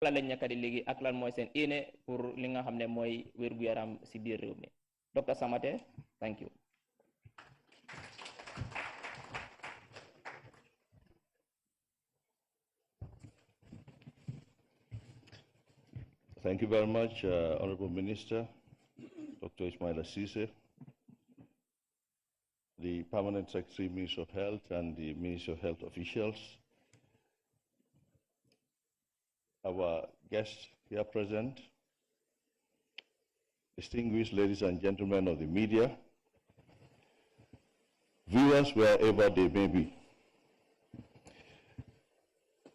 lan lañ ñaka di léegi ak lan mooy seen yéene pour li nga xam ne mooy wér-gu-yaram si biir réew mi. Dr. Samateh, thank you. Thank you very much, Honorable Minister, Dr. Ismaila Ceesay, the Permanent Secretary, Minister of Health, and the Ministry of Health officials, our guests here present, distinguished ladies and gentlemen of the media, viewers wherever they may be.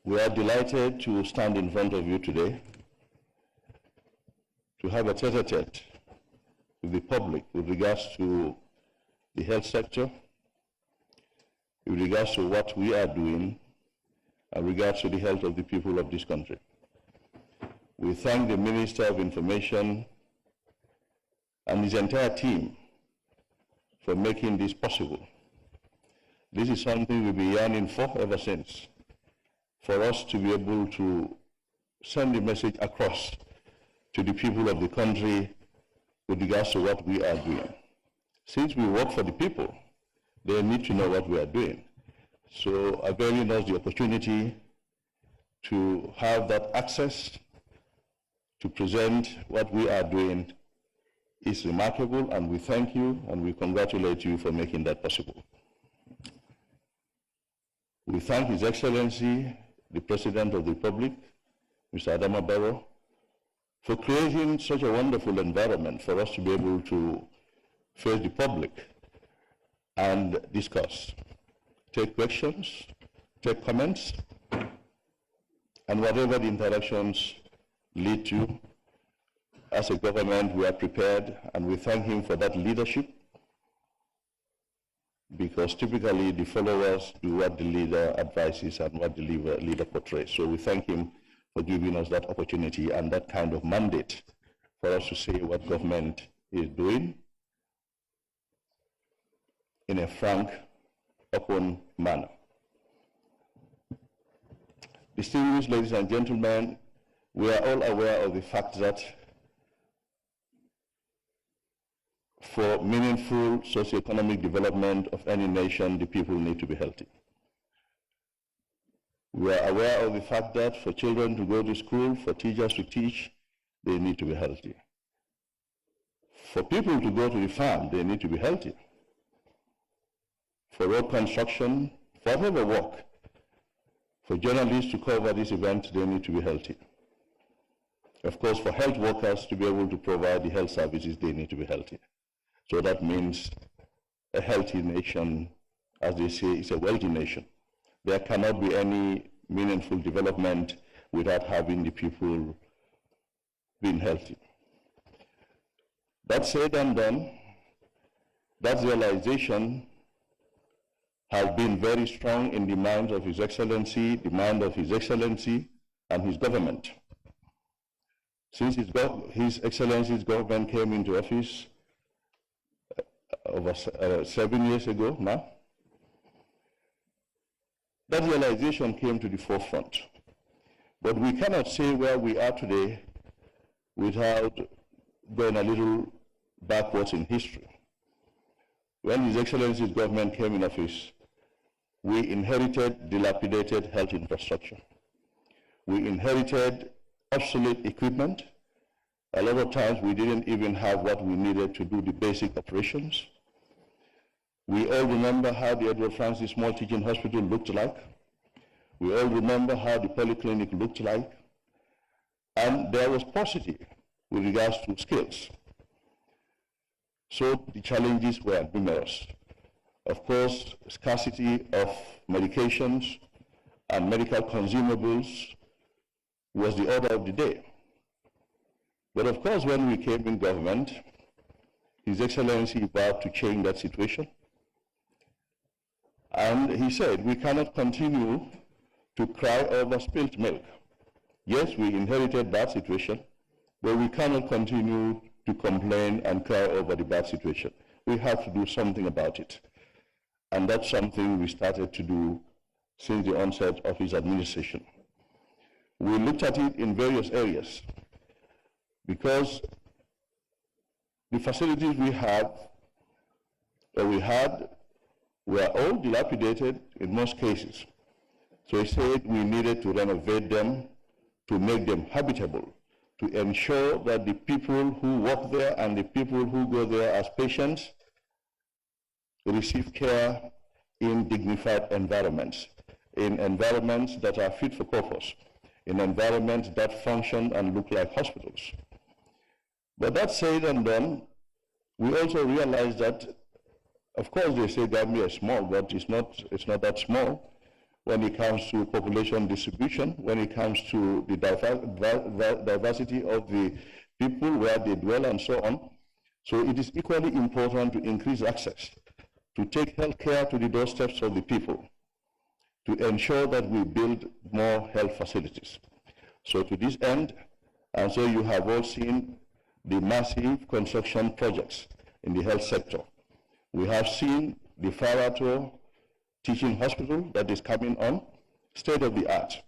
We are delighted to stand in front of you today to have a tete-a-tete with the public with regards to the health sector, with regards to what we are doing, and regards to the health of the people of this country. We thank the Minister of Information and his entire team for making this possible. This is something we've been yearning for ever since, for us to be able to send the message across to the people of the country with regards to what we are doing. Since we work for the people, they need to know what we are doing. So availing us the opportunity to have that access to present what we are doing is remarkable, and we thank you and we congratulate you for making that possible. We thank His Excellency, the President of the Republic, Mr. Adama Barrow, for creating such a wonderful environment for us to be able to face the public and discuss, take questions, take comments, and whatever the interactions lead to. As a government, we are prepared, and we thank him for that leadership, because typically the followers do what the leader advises and what the leader portrays. So we thank him for giving us that opportunity and that kind of mandate for us to say what government is doing in a frank, open manner. Distinguished ladies and gentlemen, we are all aware of the fact that for meaningful socioeconomic development of any nation, the people need to be healthy. We are aware of the fact that for children to go to school, for teachers to teach, they need to be healthy. For people to go to the farm, they need to be healthy. For road construction, for whatever work, for journalists to cover this event, they need to be healthy. Of course, for health workers to be able to provide the health services, they need to be healthy. So that means a healthy nation, as they say, is a wealthy nation. There cannot be any meaningful development without having the people being healthy. That said and done, that realization has been very strong in the minds of His Excellency, the mind of His Excellency and his government. Since His Excellency's government came into office over 7 years ago now, that realization came to the forefront. But we cannot say where we are today without going a little backwards in history. When His Excellency's government came in office, we inherited dilapidated health infrastructure. We inherited obsolete equipment. A lot of times we didn't even have what we needed to do the basic operations. We all remember how the Edward Francis Small Teaching Hospital looked like. We all remember how the polyclinic looked like. And there was paucity with regards to skills. So the challenges were numerous. Of course, scarcity of medications and medical consumables was the order of the day. But of course, when we came in government, His Excellency vowed to change that situation. And he said, we cannot continue to cry over spilt milk. Yes, we inherited that situation, but we cannot continue to complain and cry over the bad situation. We have to do something about it. And that's something we started to do since the onset of his administration. we looked at it in various areas because the facilities we have, or we had, were all dilapidated in most cases. So he said we needed to renovate them, to make them habitable, to ensure that the people who work there and the people who go there as patients receive care in dignified environments, in environments that are fit for purpose, in environments that function and look like hospitals. But that said and done, we also realize that, of course, they say Gambia is small, but it's not that small when it comes to population distribution, when it comes to the diversity of the people, where they dwell, and so on. So it is equally important to increase access, to take health care to the doorsteps of the people, to ensure that we build more health facilities. So to this end, and so you have all seen the massive construction projects in the health sector. We have seen the Farato teaching hospital that is coming on, state of the art.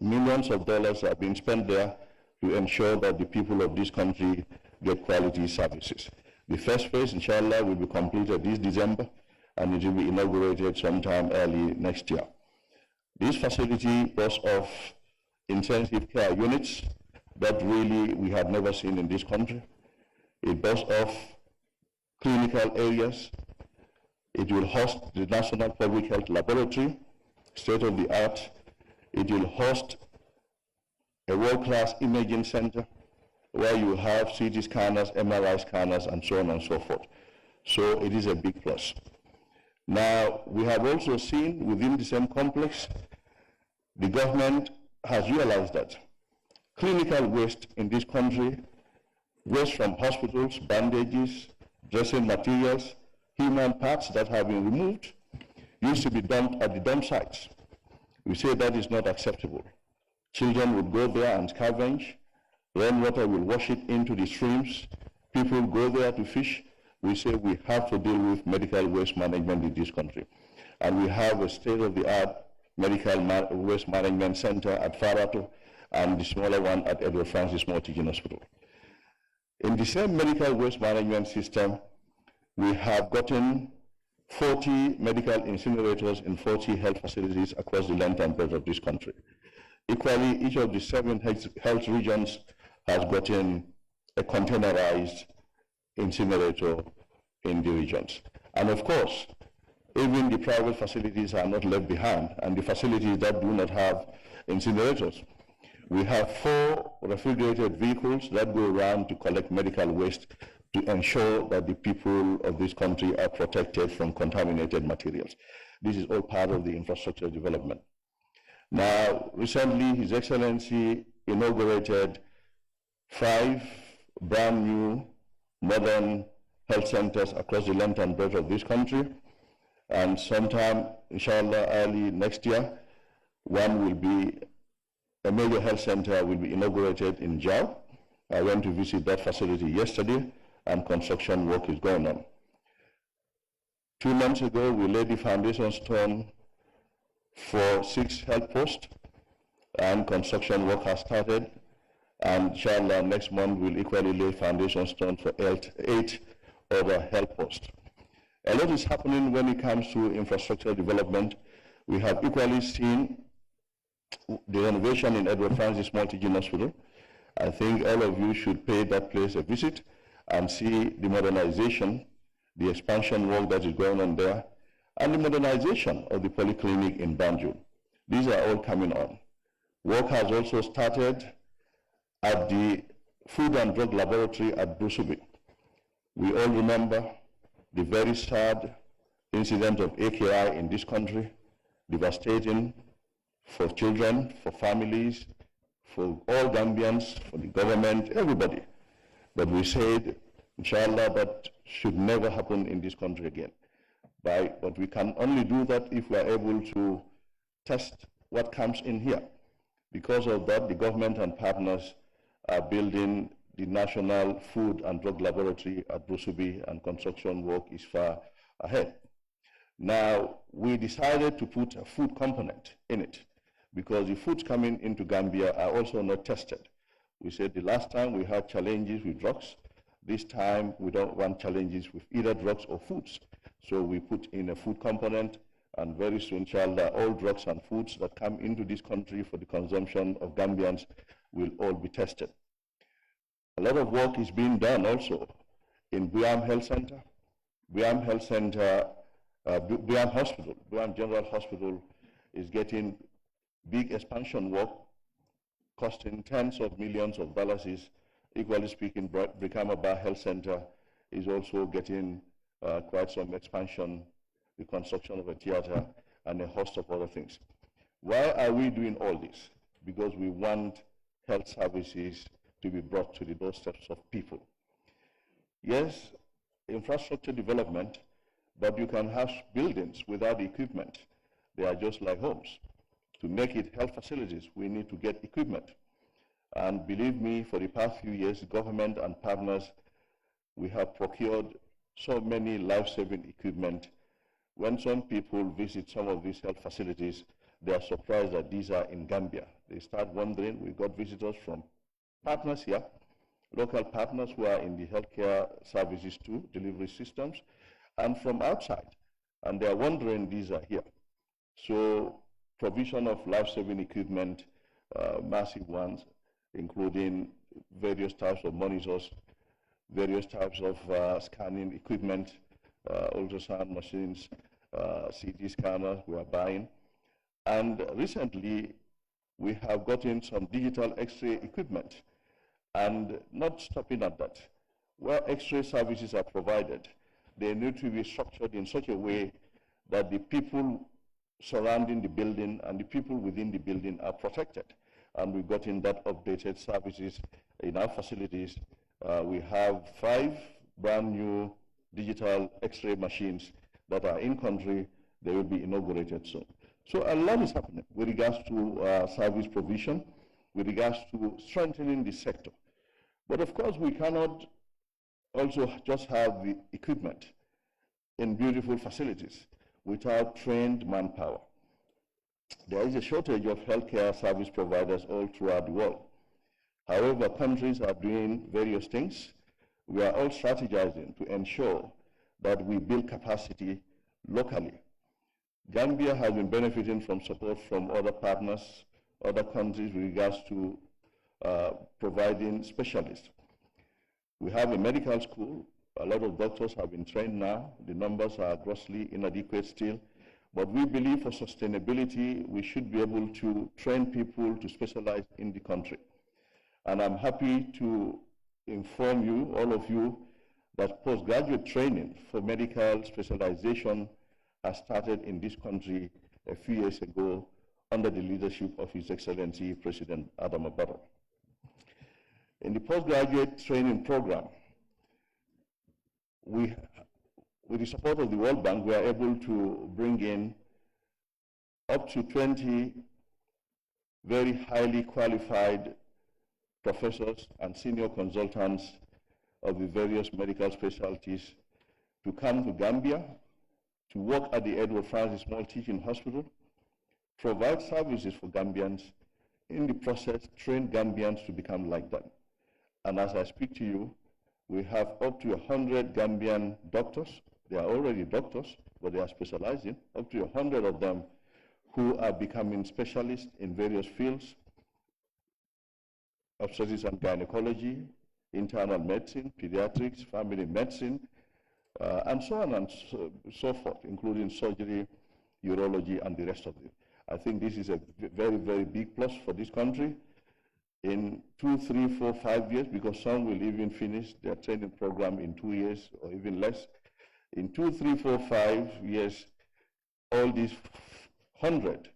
Millions of dollars are being spent there to ensure that the people of this country get quality services. The first phase, inshallah, will be completed this December, and it will be inaugurated sometime early next year. This facility boasts of intensive care units that really we have never seen in this country. It boasts of clinical areas. It will host the National Public Health Laboratory, state of the art. It will host a world-class imaging center where you have CT scanners, MRI scanners, and so on and so forth. So it is a big plus. Now, we have also seen within the same complex, the government has realized that clinical waste in this country, waste from hospitals, bandages, dressing materials, human parts that have been removed, used to be dumped at the dump sites. We say that is not acceptable. Children would go there and scavenge, rainwater will wash it into the streams, people go there to fish. We say we have to deal with medical waste management in this country. And we have a state-of-the-art medical waste management center at Farato and the smaller one at Edward Francis Moore Teaching Hospital. In the same medical waste management system, we have gotten 40 medical incinerators in 40 health facilities across the length and breadth of this country. Equally, each of the 7 health regions has gotten a containerized incinerator in the regions. And of course, even the private facilities are not left behind, and the facilities that do not have incinerators. We have 4 refrigerated vehicles that go around to collect medical waste to ensure that the people of this country are protected from contaminated materials. This is all part of the infrastructure development. Now, recently, His Excellency inaugurated 5 brand new modern health centers across the length and breadth of this country. And sometime, inshallah, early next year, one will be, a major health center will be inaugurated in Jau. I went to visit that facility yesterday, and construction work is going on. 2 months ago, we laid the foundation stone for 6 health posts, and construction work has started. And inshallah, next month we'll equally lay foundation stone for 8 other health posts. A lot is happening when it comes to infrastructure development. We have equally seen the renovation in Edward Francis Moore Teaching Hospital. I think all of you should pay that place a visit and see the modernization, the expansion work that is going on there, and the modernization of the polyclinic in Banjul. These are all coming on. Work has also started at the Food and Drug Laboratory at Brusubi. We all remember the very sad incident of AKI in this country, devastating for children, for families, for all Gambians, for the government, everybody. But we said, inshallah, that should never happen in this country again. But we can only do that if we are able to test what comes in here. Because of that, the government and partners are building the National Food and Drug Laboratory at Brusubi, and construction work is far ahead. Now, we decided to put a food component in it because the foods coming into Gambia are also not tested. We said the last time we had challenges with drugs. This time we don't want challenges with either drugs or foods. So we put in a food component, and very soon, inshallah, all drugs and foods that come into this country for the consumption of Gambians will all be tested. A lot of work is being done also in Buam Health Center. Buam Health Center, Buam Hospital, Buam General Hospital is getting big expansion work costing tens of millions of dollars. Is equally speaking, Brikama Bar Health Center is also getting quite some expansion, the construction of a theater and a host of other things. Why are we doing all this? Because we want health services to be brought to the doorsteps of people. Yes, infrastructure development, but you can have buildings without equipment. They are just like homes. To make it health facilities, we need to get equipment. And believe me, for the past few years, government and partners, we have procured so many life-saving equipment. When some people visit some of these health facilities, they are surprised that these are in Gambia. They start wondering. We got visitors from partners here, local partners who are in the healthcare services too, delivery systems, and from outside. And they are wondering these are here. So provision of life-saving equipment, massive ones, including various types of monitors, various types of scanning equipment, ultrasound machines, CT scanners we are buying. And recently, we have gotten some digital X-ray equipment. And not stopping at that, where X-ray services are provided, they need to be structured in such a way that the people surrounding the building and the people within the building are protected. And we've gotten that updated services in our facilities. We have 5 brand new digital X-ray machines that are in country. They will be inaugurated soon. So a lot is happening with regards to service provision, with regards to strengthening the sector. But of course, we cannot also just have the equipment in beautiful facilities without trained manpower. There is a shortage of healthcare service providers all throughout the world. However, countries are doing various things. We are all strategizing to ensure that we build capacity locally. Gambia has been benefiting from support from other partners, other countries with regards to providing specialists. We have a medical school. A lot of doctors have been trained now. The numbers are grossly inadequate still. But we believe for sustainability, we should be able to train people to specialize in the country. And I'm happy to inform you, all of you, that postgraduate training for medical specialization has started in this country a few years ago under the leadership of His Excellency President Adama Barrow. In the postgraduate training program, with the support of the World Bank, we are able to bring in up to 20 very highly qualified professors and senior consultants of the various medical specialties to come to Gambia, to work at the Edward Francis Small Teaching Hospital, provide services for Gambians, in the process train Gambians to become like that. And as I speak to you, we have up to 100 Gambian doctors. They are already doctors, but they are specializing, up to 100 of them who are becoming specialists in various fields: obstetrics and gynecology, internal medicine, pediatrics, family medicine, and so on and so forth, including surgery, urology, and the rest of it. I think this is a very, very big plus for this country. In 2, 3, 4, 5 years, because some will even finish their training program in 2 years or even less. In 2, 3, 4, 5 years, all these 100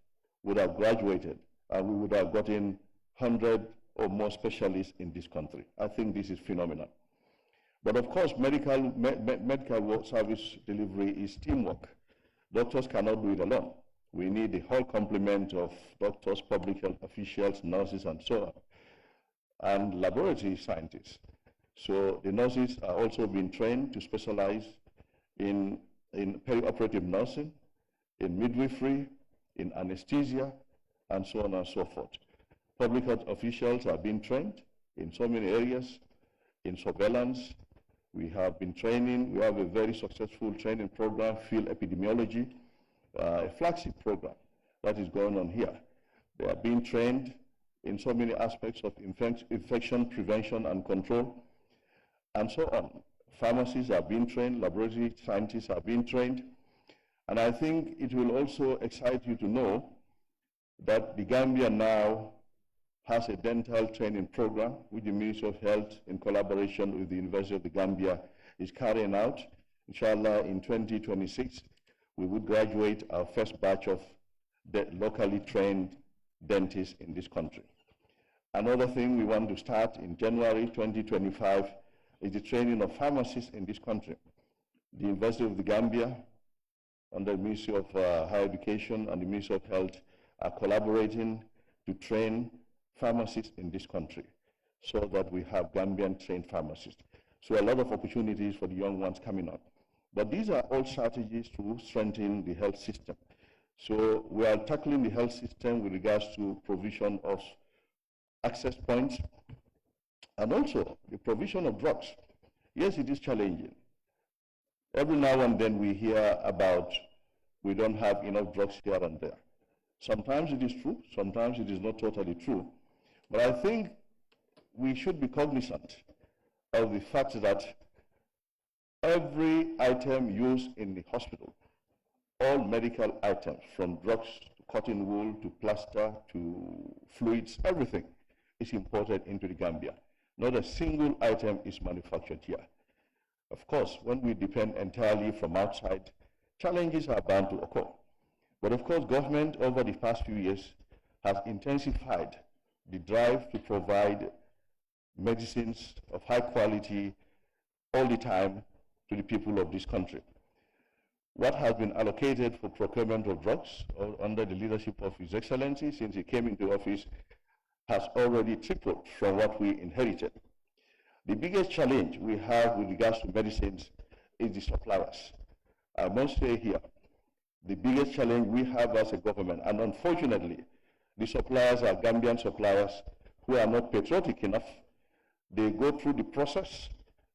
would have graduated, and we would have gotten 100 or more specialists in this country. I think this is phenomenal. But of course, medical service delivery is teamwork. Doctors cannot do it alone. We need the whole complement of doctors, public health officials, nurses, and so on, and laboratory scientists. So the nurses are also being trained to specialize in perioperative nursing, in midwifery, in anesthesia, and so on and so forth. Public health officials are being trained in so many areas. In surveillance, we have been training. We have a very successful training program, field epidemiology, a flagship program that is going on here. They are being trained in so many aspects of infection prevention and control, and so on. Pharmacists are being trained, laboratory scientists are being trained, and I think it will also excite you to know that the Gambia now has a dental training program which the Ministry of Health, in collaboration with the University of the Gambia, is carrying out. Inshallah, in 2026, we will graduate our first batch of locally trained dentists in this country. Another thing we want to start in January 2025 is the training of pharmacists in this country. The University of the Gambia, under the Ministry of Higher Education and the Ministry of Health, are collaborating to train pharmacists in this country so that we have Gambian trained pharmacists. So a lot of opportunities for the young ones coming up. But these are all strategies to strengthen the health system. So we are tackling the health system with regards to provision of access points and also the provision of drugs. Yes, it is challenging. Every now and then we hear about we don't have enough drugs here and there. Sometimes it is true, sometimes it is not totally true. But I think we should be cognizant of the fact that every item used in the hospital, all medical items, from drugs to cotton wool to plaster to fluids, everything is imported into the Gambia. Not a single item is manufactured here. Of course, when we depend entirely from outside, challenges are bound to occur. But of course, government over the past few years has intensified the drive to provide medicines of high quality all the time to the people of this country. What has been allocated for procurement of drugs under the leadership of His Excellency since he came into office has already tripled from what we inherited. The biggest challenge we have with regards to medicines is the suppliers. I must say here, the biggest challenge we have as a government, and unfortunately, the suppliers are Gambian suppliers who are not patriotic enough. They go through the process,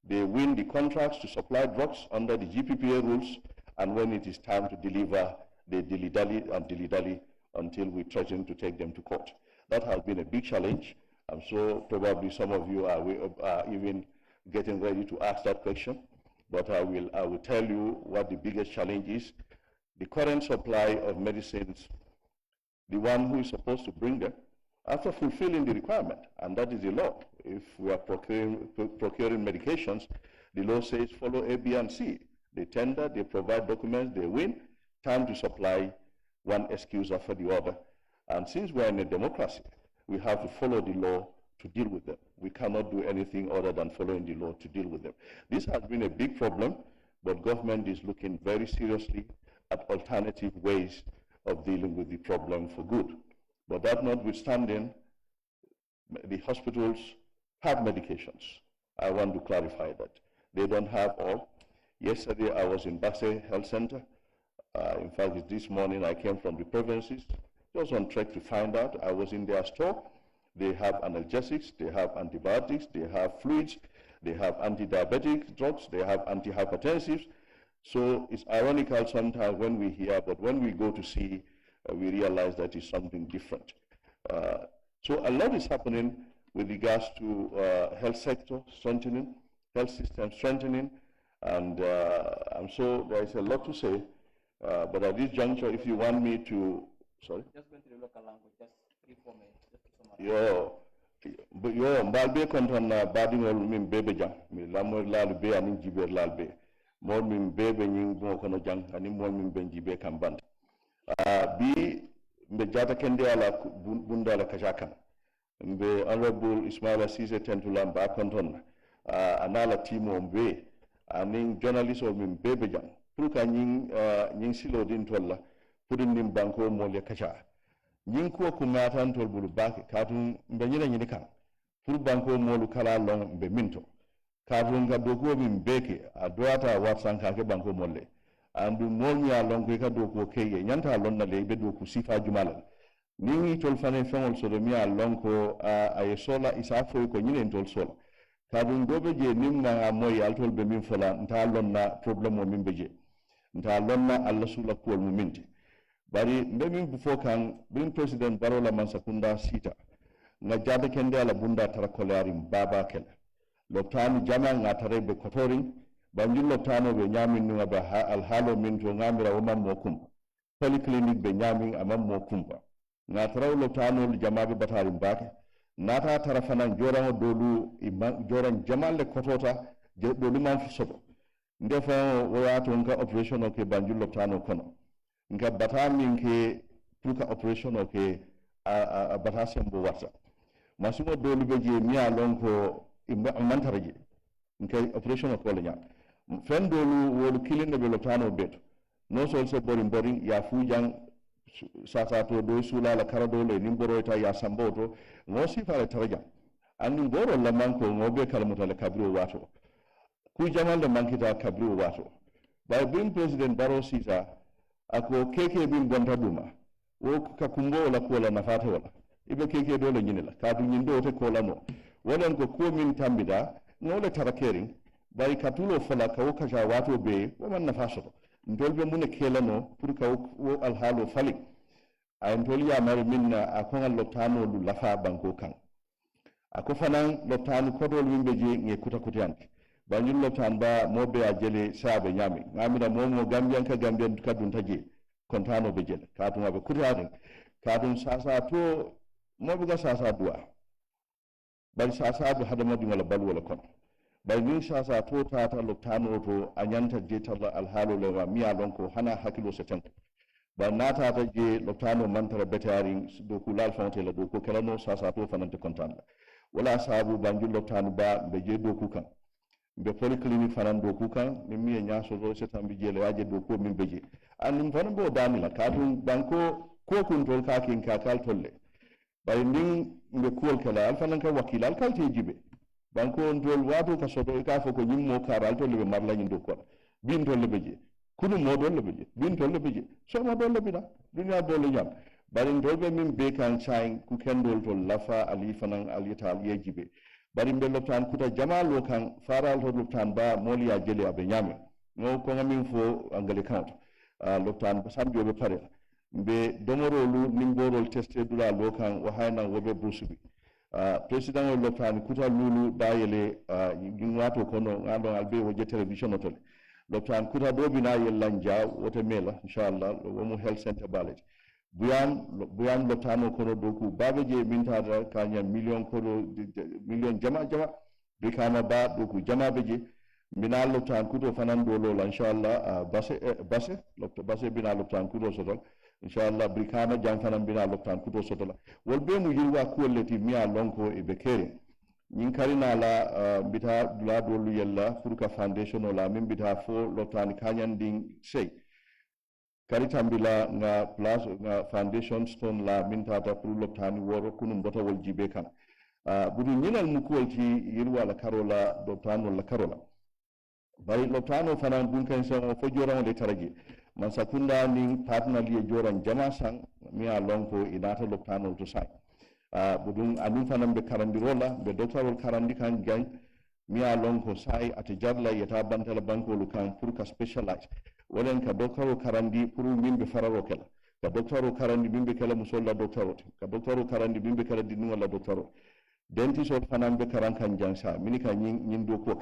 they win the contracts to supply drugs under the GPPA rules, and when it is time to deliver, they dilly-dally and dilly-dally until we threaten to take them to court. That has been a big challenge. I'm sure probably some of you are even getting ready to ask that question, but I will tell you what the biggest challenge is. The current supply of medicines, the one who is supposed to bring them, after fulfilling the requirement, and that is the law. If we are procuring medications, the law says follow A, B, and C. They tender, they provide documents, they win, time to supply, one excuse after the other. And since we are in a democracy, we have to follow the law to deal with them. We cannot do anything other than following the law to deal with them. This has been a big problem, but government is looking very seriously at alternative ways of dealing with the problem for good. But that notwithstanding, the hospitals have medications. I want to clarify that. They don't have all. Yesterday I was in Ceesay Health Center. In fact, this morning I came from the provinces. Just on track to find out. I was in their store. They have analgesics, they have antibiotics, they have fluids, they have anti-diabetic drugs, they have antihypertensives. So it's ironical sometimes when we hear, but when we go to see, we realize that it's something different. So a lot is happening with regards to health sector strengthening, health system strengthening, and so there is a lot to say. But at this juncture, if you want me to, sorry? Just going to the local language, just reform it. Yo, mbalbe konton na badingol min bebe jang, mi lamor lalu be anin jiber lalbe. Mol min bebe nying mo kono jang, anin mol min ben jibe kamband. Bi mbe jata kende ala bunda la kajakan. Mbe Honorable Ismaila Ceesay Tentulam ba konton anala timo mbe anin journalist ol min bebe jang. Pour ka nying silo din tolla, pudin nim banko mol ya kaja. Nying ko kumatan tol bulu bak katun mbe nyina nyini kan. Pour banko molu kala long mbe minto. Katun ga dogo min beke a doata watsan ka ke banko molle. Andu mol nya long ko ka dogo keye nyanta lon na le be doku sifa jumalal. ni tol fane fengol so do mi a lonko ay sola isa fo ko nyinen tol sola kadum gobe je nimma moy altol be min fola nta lonna problem o min beje nta lonna alla sula ko mu minti bari mbe min bu fokan bin president barola man sakunda sita nga jada kende ala bunda tara kolari baba kel loptani jama nga tare be kotoring banjul loptano be nyamin nu ba al halo min to ngamira o mam mokum polyclinic be nyamin amam mokum ba nga taraw loptano jama be batari mbake nata tara fanan joran dolu joran jamalle kotota dolu man sobo ndefa wato nga operation o ke banjul loptano kono nga bata min ke tuka operation o ke a bata sembo warta masumo dolu be je miya lonko mantara je nke operation o ko le nyam fen dolu wolu kilinde be loptano beto no sol se boring ya fujang sasa to do sula la karado le nimboro ta ya samboto no si fare taraja andu goro la manko ngobe kalmuta le kabru wato ku jamal le mankita kabru wato by being president baro sisa ako keke bin gonta duma o ka kumbo la ko la nafata wala ibe keke do le nyinela ka du nyindo te ko la no wonen ko ko min tambida no le tarakering bay katulo fala ka o ka wato be o man nafaso ndolbe mun kelano pour ka o alhaalo fali ay ndol ya mar minna akongal loptano du lafa banko kan ako fanan loptano kodol wimbe je nge kuta kutyanti banjul loptan ba mobe a jele saabe nyami ngamira momo gambian ka gambian kadun taje kontano be jele kadun abe kutyaade kadun sasa to mobe ga sasa duwa bal sasa du hadama di wala bal wala kon bay min sasa to tata loptano to anyanta je talla alhaalo le wa miya lonko hana hakilo se tanko ba nata ta je loptano mantara betari do kulal fonte la do ko kelano sasa to fanante kontan wala sabu banjul loptano ba be je do ku kan be polyclinic fanan do ku kan ni mi nyaso do se tambi je le waje do ko min beje anum fanan bo danila kadum banko ko kun tol ka kin ka kal tolle bay nin be kol kala alfanan ka wakilal kal te jibe banko ndol wato ka soto ka fo ko nyimmo karal to lebe marla nyindo ko bin to lebe je kunu mo do lebe je bin to lebe je so ma do lebe da dunya do le nyam bari ndol be min be kan chain ku kendol to lafa ali fanan ali tal yejibe bari be loptan kuta jamalo kan faral to loptan ba moliya jeli abe nyame no ko ngamin fo angale count loptan samjo be pare be domorolu nimborol testé dula lokan wa hayna wobe brusubi president o loptani kuta lulu dayele wato kono ngando albe woje television otole loptani kuta dobina yellanja wote mela inshallah womo health center ballet buyan loptano kono doku babe je mintada kanya million kono million jama bikama ba doku jama beje mina loptan kuto fanan do lola inshallah base bina loptan kuto sotol inshallah brikama jam fanan bina loptan kuto sotola wolbe mu yirwa kulleti miya lonko e be kere nyin karina la bita dula dolu yella furka foundation ola min bita fo loptan kanyan ding sey kari tambila nga plus nga foundation stone la min tata pour loptani woro kunum bota wol jibe kan budu nyinal mu kuwalti yirwa la karola loptan la karola bari loptano fanan dunkan sen fo joran de taraje man sakunda ni partner liye joran jama sang miya lonko inata loptano to sai budun anun fanan be karandi rola be doctorol karandi kan gang miya lonko sai ati jarla yata bantala banko lu kan pour ka specialize wolen ka doctorol karandi pour min be fararo kala ka doctorol karandi min be kala musolla doctorol ka doctorol karandi min be kala dinu wala doctorol dentist of fanan be karan kan jang sa minika nyin do ko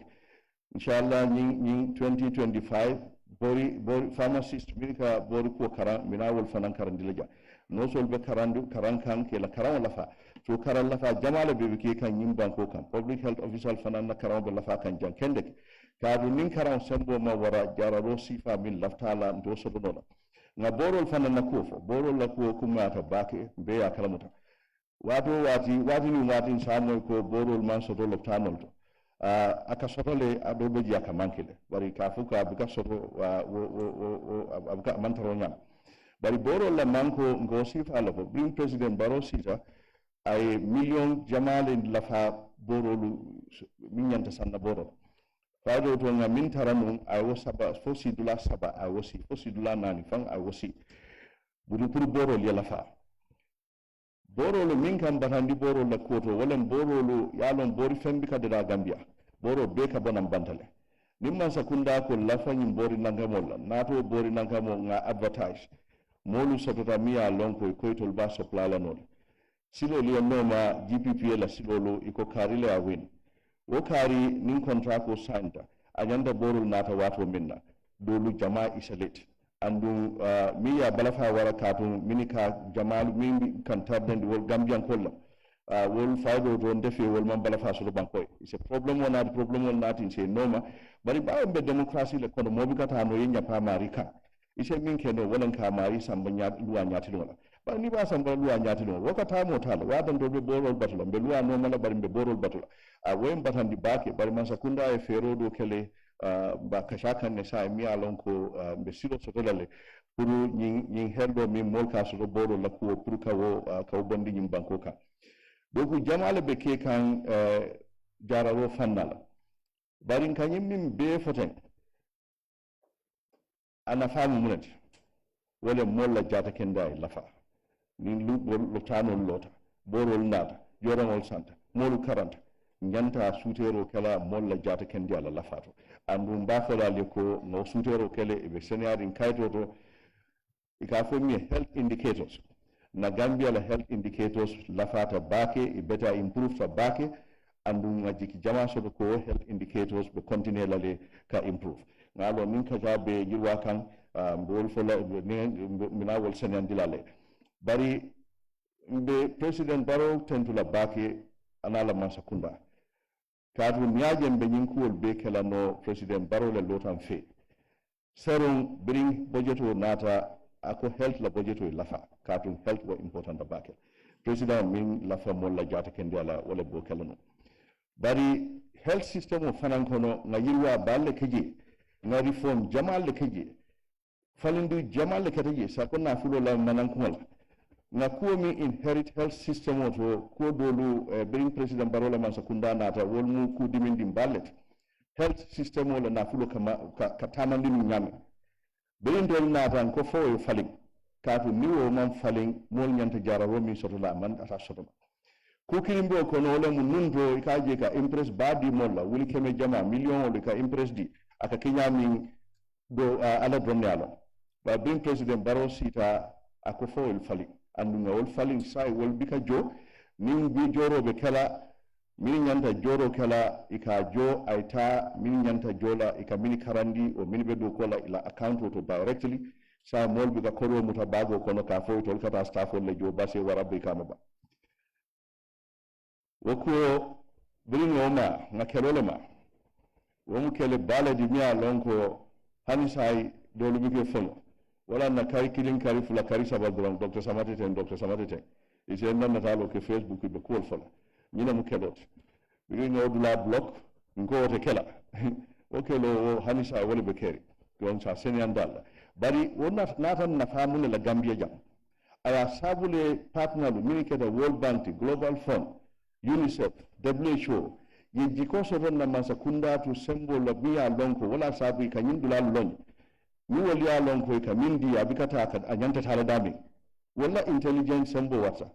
inshallah nyin 2025 bori pharmacist milka bori ko karan minawol fanan karan dilaja no sol be karan kan ke la karan lafa to karan lafa jamala be ke kan yin banko kan public health official fanan na karan be lafa kan jan kende ka du nin karan sambo ma wara jararo sifa min laftala ndo so do nga borol fanan na ko fo borol la ko kuma ta bake be ya kalamuta wati ni wati samo ko borol man so do laftanol to aka sotole adobe ji aka mankile bari ka fuka abuka soto abuka mantaro nyam bari boro la manko ngosi fala ko bring president baro sita ay million jamale la fa boro lu minyanta sanna boro fado to nga min taranum ay wasaba fosi dula saba ay wasi fosi dula nani fan ay wasi buru boro li la fa borolu min kam batandi borol la koto wala borolu yalon bori fembi kadira Gambia boro be ka bonam bantale nimman sakunda ko lafanyin bori nangamol nato bori nangamol nga advertise molu sotota miya lonko koytol ba supply la non silo li noma GPP la silolo iko karile a win wo kari nin contract ko santa anyanda borol nata wato minna dolu jama isalate andu miya balafa wara katun minika jamal min kan tabden wol gambian kolla wol faydo to ndefe wol man balafa so bankoy it's a problem on that problem on that in say noma bari ba be democracy le kono mobi kata no yenya pa marika ise min keno wolan ka mari samba nyaat luwa nyaati do ba ni ba samba luwa nyaati do wakata mo tal wadan do be borol batula be luwa no mala bari be borol batula a woyen batandi bake bari man sakunda e fero do kele ba kashakan ne sa mi alon ko be silo so dolale pour ñing heldo mi molka so borol la ko pour ka bondi ñim banko ka donc jamale be ke kan jararo fannala bari kanyim min be foten ana famu munati wala molla jata kenda lafa nin lu tanol lota borol nata jorangol santa molu karanta nyanta sutero kala molla jata kenda la lafato andu mbafola le ko no sutero kele e be senarin kayto to ikafo mi health indicators na Gambia la health indicators lafata bake e better improve fa bake andu ngajiki jama so ko health indicators be continue la le ka improve ngalo min ka jabe yirwa kan bol fola mina wol senen dilale bari be president Barrow tentula bake anala masakunda kadu nyajem be nyinkul be kala no president Barrow le lotam fe serum bring budget o nata ako health la budget o lafa kadu health wa important bake president min lafa mo la jata kendala wala bo kala no bari health system o fanan kono nga yirwa balle keji nga reform jamal le keji falindu jamal le keji sakona fulo la manan kumala nga ko mi inherit health system o to ko dolu bring president Barola man sakunda nata wol mu ku dimindi ballet health system o la na fulo kama ka tamandi mi nyame bring dol nata ko fo yo faling katu ni wo man faling mol nyanta jara ro mi soto la man ata soto ko kirimbo ko no le mun nundo ka je ka impress badi molla wuli keme jama million o ka impress di aka kinyami do ala donnalo ba bin president Barrow sita ako fo el fali andu ngol fali sai wol bika jo nin bi joro be kala min nyanta joro kala ika jo aita min nyanta jola ika min karandi o min be do kola ila account to directly sa mol bika koro muta bago kono ka fo to kata staff le jo base warabe kamaba woko bring oma ngakelole ma womu kele baladi mi alonko hani sai dolu bike fono wala na kari kilin kari fula kari sabal dron Dr. Samateh ise nanna talo ke Facebook be kol fola nyina mu kelot bigi ngodu la block ngote kela okelo hani sai wala be keri don sa senian dalla bari wonna natan na famule la Gambia jam aya sabule partner lu da World Bank Global Fund UNICEF WHO ye jiko soton na masakunda to sembo la biya lonko wala sabu ka nyindula lon ni wali ya lonko ka mindi abikata ka anyanta tala dami wala intelligence sembo wata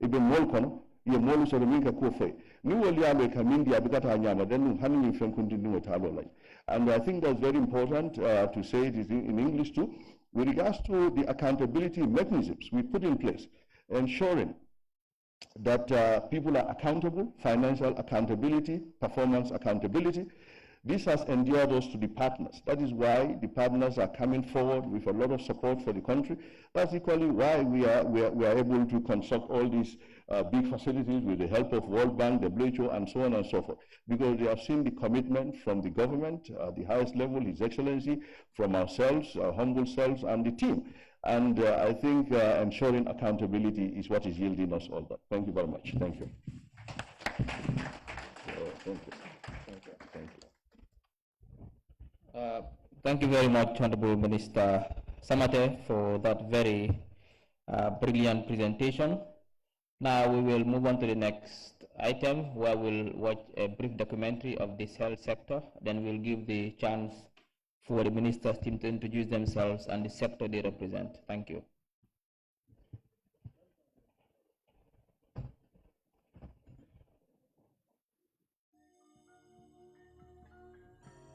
ibe mol kono ye mol so min ka ko fe ni wali ya ka mindi abikata nyama den hanni fen kundi ni talo lay and I think that's very important to say it in English too with regards to the accountability mechanisms we put in place ensuring that people are accountable, financial accountability, performance accountability. This has endeared us to the partners. That is why the partners are coming forward with a lot of support for the country. That's equally why we are able to construct all these big facilities with the help of World Bank, WHO, and so on and so forth. Because they have seen the commitment from the government, the highest level, His Excellency, from ourselves, our humble selves, and the team. And I think ensuring accountability is what is yielding us all that. Thank you very much. Thank you. Thank you. Thank you. Thank you very much, Honorable Minister Samateh, for that very brilliant presentation. Now we will move on to the next item, where we'll watch a brief documentary of this health sector. Then we'll give the chance for the minister's team to introduce themselves and the sector they represent. Thank you.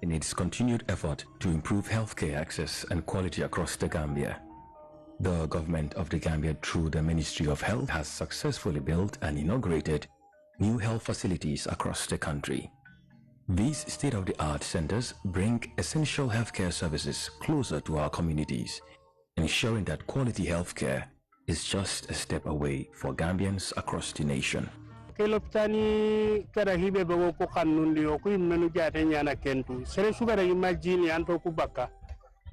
in its continued effort to improve healthcare access and quality across the Gambia. The government of the Gambia, through the Ministry of Health, has successfully built and inaugurated new health facilities across the country. These state-of-the-art centers bring essential healthcare services closer to our communities, ensuring that quality healthcare is just a step away for Gambians across the nation. Keloptani karahibe bago ko kanundi o ko menu jate nyana kentu sere sugara imagine anto kubaka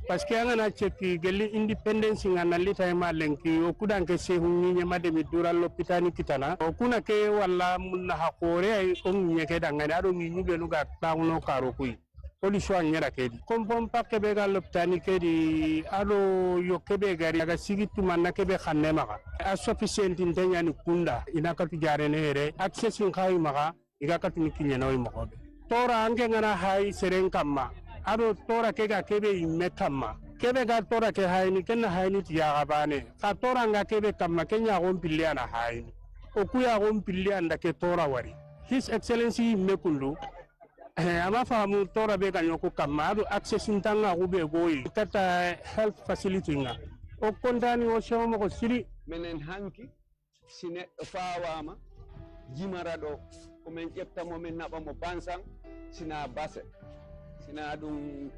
parce que ngana cheki geli independence ngana lita ma lenki o kudanke se hunni nyama de midura lopitani kitana o kuna ke wala munna hakore ay on nyeke dangane ado ni nyube no ga tawno karo kuy solution nyara kedi kompom pakke be ga loptani kedi ado yo kebe gari ga sigitu manna kebe khanne maka a sufficient intenya ni kunda inakatu jarene here access ngai maka igakatu ni kinyana oy mako tora ange ngana hay seren kamma ado tora ke ga kebe imme kamma kebe ga tora ke hayni kenna hayni tiya gabane ka tora nga kebe kamma kenya gon pilliana hayni o kuya gon pillianda ke tora wari his excellency mekundu ama famu tora be ganyo ko kamado access ntanga ko be boy kata health facility nga o kondani o shomo ko siri menen hanki sine fawama jimarado ko men jepta mo men naba mo bansang sina base sina dum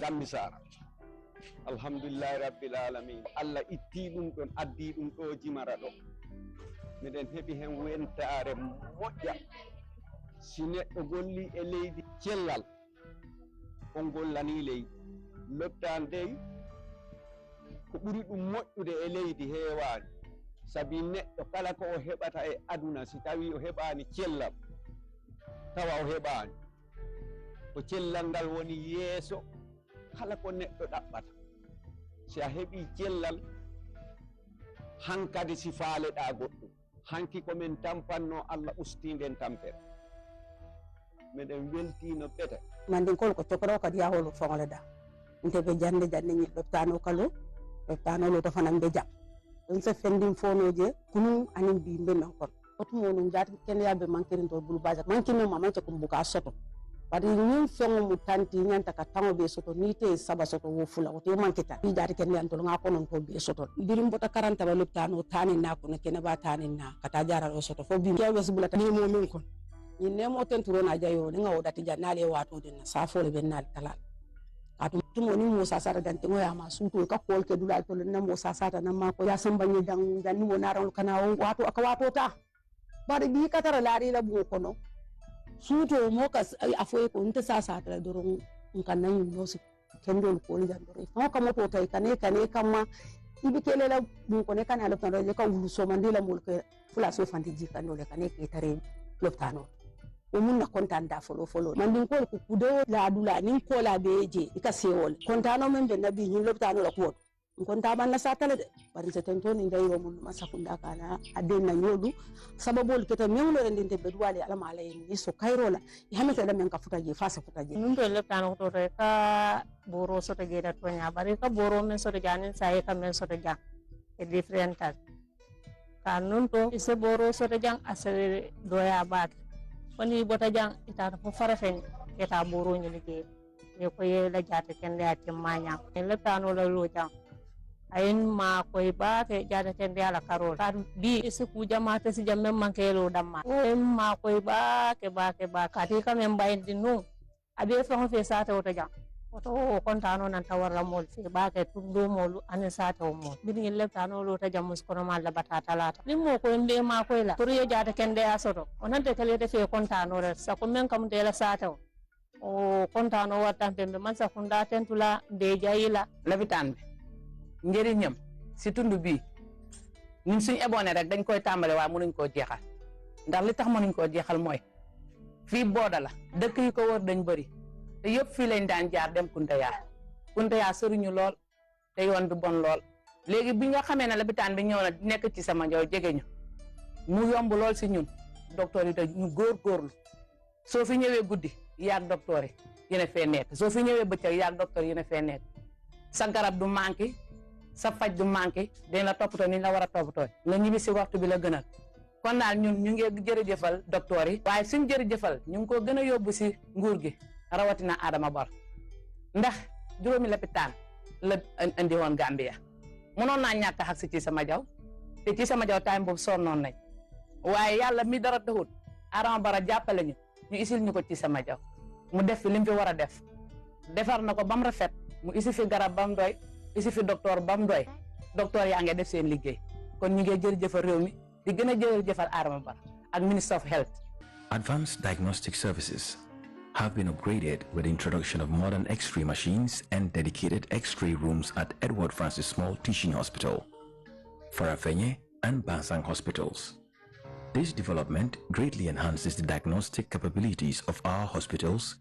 gambisara alhamdulillah rabbil alamin alla itti dum don addi dum do jimarado meden hebi hen wentare modja si neɗɗo golli e leydi cellal on gollani leydi lottan dey ko ɓuri ɗum moƴƴude e leydi heewani sabi neɗɗo kala ko o heɓata e aduna si tawi o heɓani cellal tawa o heɓani ko cellal ngal woni yeeso kala ko neɗɗo ɗaɓɓata si a heɓi cellal hankadi si faaleɗa goɗɗum hanki komin tampanno Allah ustinden tampere meden weltino bete mandin kol ko tokoro ka dia holo fongole da nte be jande ni loptano kalo loptano lo to fanam be jam on se fendim fonoje kunu anin bi be men kon otumo no jati ken yabe mankirin to bulu baja mankino mama ce ko buka soto bari ñun fengo mu tanti ñanta ka tango be soto ni te saba soto wo fula o te mankita bi jati ken yan to nga ko non to be soto dirim bota 40 ba loptano tani na ko ne ken ba tani na kata jara o soto fo bi kewe subulata ni mo men kon ni nemo tenturo na jayo ni ngaw dati jannale wato den safole bennal talal atu tumo ni mo sasara dante ngoya ma suto ka kol ke dulal to na mo sasata na ma ko ya sambanye dang janni mo naral kana wato aka wato ta bari bi katara lari la bu kono suto mo ka afoy ko nte sasata doron kan nan no si kendol ko li jandore mo ka mo to tay kane kama ibi kele la bu ko ne kana la tan le ka wulu so mandila mol ke fula so fandi ji kanole kane ke tare loptano o mun na kontaan da folo mandin ko kudo la dula nin ko la beje ika sewol kontano men be nabi ni loptano la ko konta ban la satale de bari se tento ni ndayro mun masakunda kana aden na nyodu sababol keta mewlo rendinte be duwale ala mala ni so kayrola hamata da men ka futaje fasa futaje nun do loptano to re ka boro so to geda to nya bari ka boro men so to janin sai ka men so to jang e differental kanun to ise boro so to jang asere doya bat woni bota jang ita ko farafen eta boro ni liggéey ne ko ye la jaate ken ya timanya le tano la lo jang ayin ma koy ba ke jaate ken ya la karol kan bi ise ku jamaate si jamme manke lo damma o ma koy ba ke ka ti kam en bayndi no abe fa fe sata wota jang oto kontano nan tawara mol fi ba ke tundo molu ane sata o mol bi le tano lo ta jamus kono ma la batata lata limmo ko ende ma koy la turiyo jaate ken de asoto onante kale te fe kontano re sa ko men kam de la sata o kontano watan pembe man sa kunda tentula de jayila labitan be njeriñam si tundu bi ñun suñu eboné rek dañ koy tambalé wa mënuñ ko jéxal ndax li tax mënuñ ko jéxal moy fi boda la dëkk yi ko wër dañ bëri te yëpp fi lañ daan jaar dem Kuntaya sëriñu lool te yoon bi bon lool léegi bi nga xamé na labitan bi ñëw na nekk ci sama njaw jégeñu mu yomb lool si ñun docteur yi te ñu góorgóorlu soo fi ñëwee guddi yaag docteur yi yéen a fee nekk soo fi ñëwee bëccëg yaag docteur yéen a fee nekk sa garab du manqué sa faj du manqué dañ la toppatoo ni la war a toppatoo nga ñibbi si waxtu bi la gënal kon daal ñun ñu ngi jërëjëfal docteur yi waaye suñ jërëjëfal ñu ngi ko gën a yóbbu si nguur gi rawatina Adama Bar ndax juróomi lopitaan la andi woon Gambia mënoon naa ñàkk a xag si sama jaw te ci sama jaw time boobu sonnoon nañ waaye yàlla mi dara taxut Adama Bara jàppale ñu isil ñu ko ci sama jaw mu def fi lim fi war a def defar na ko ba mu rafet mu isi fi garab ba mu doy isi fi docteur ba mu doy docteur yaa ngi def seen liggéey kon ñu ngi jërëjëfal réew mi di gën a jërëjëfal Adama Bara ak Minister of Health. Advanced diagnostic services have been upgraded with the introduction of modern X-ray machines and dedicated X-ray rooms at Edward Francis Small Teaching Hospital, Farafenye and Bansang hospitals. This development greatly enhances the diagnostic capabilities of our hospitals,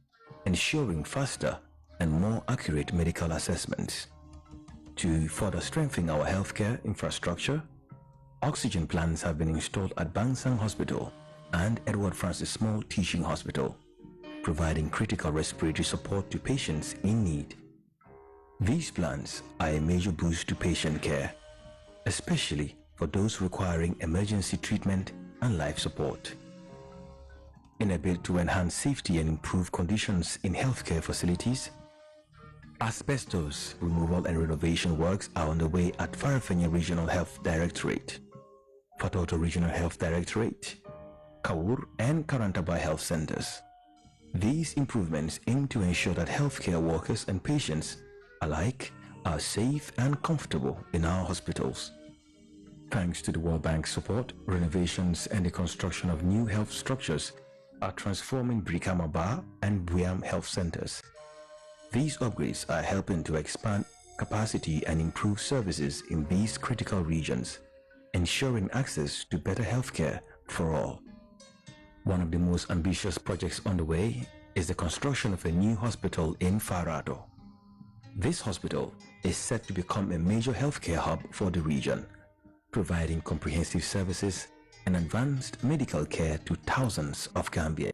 ensuring faster and more accurate medical assessments. To further strengthen our healthcare infrastructure, oxygen plants have been installed at Bansang Hospital and Edward Francis Small Teaching Hospital, providing critical respiratory support to patients in need. These plans are a major boost to patient care, especially for those requiring emergency treatment and life support. In a bid to enhance safety and improve conditions in healthcare facilities, asbestos removal and renovation works are underway at Farafenye Regional Health Directorate, Fatoto Regional Health Directorate, Kawur and Karantaba Health Centers. These improvements aim to ensure that healthcare workers and patients alike are safe and comfortable in our hospitals. Thanks to the World Bank's support, renovations and the construction of new health structures are transforming Brikama Ba and Buyam Health Centers. These upgrades are helping to expand capacity and improve services in these critical regions, ensuring access to better healthcare for all. One of the most ambitious projects on the way is the construction of a new hospital in Farado. This hospital is set to become a major healthcare hub for the region, providing comprehensive services and advanced medical care to thousands of Gambians.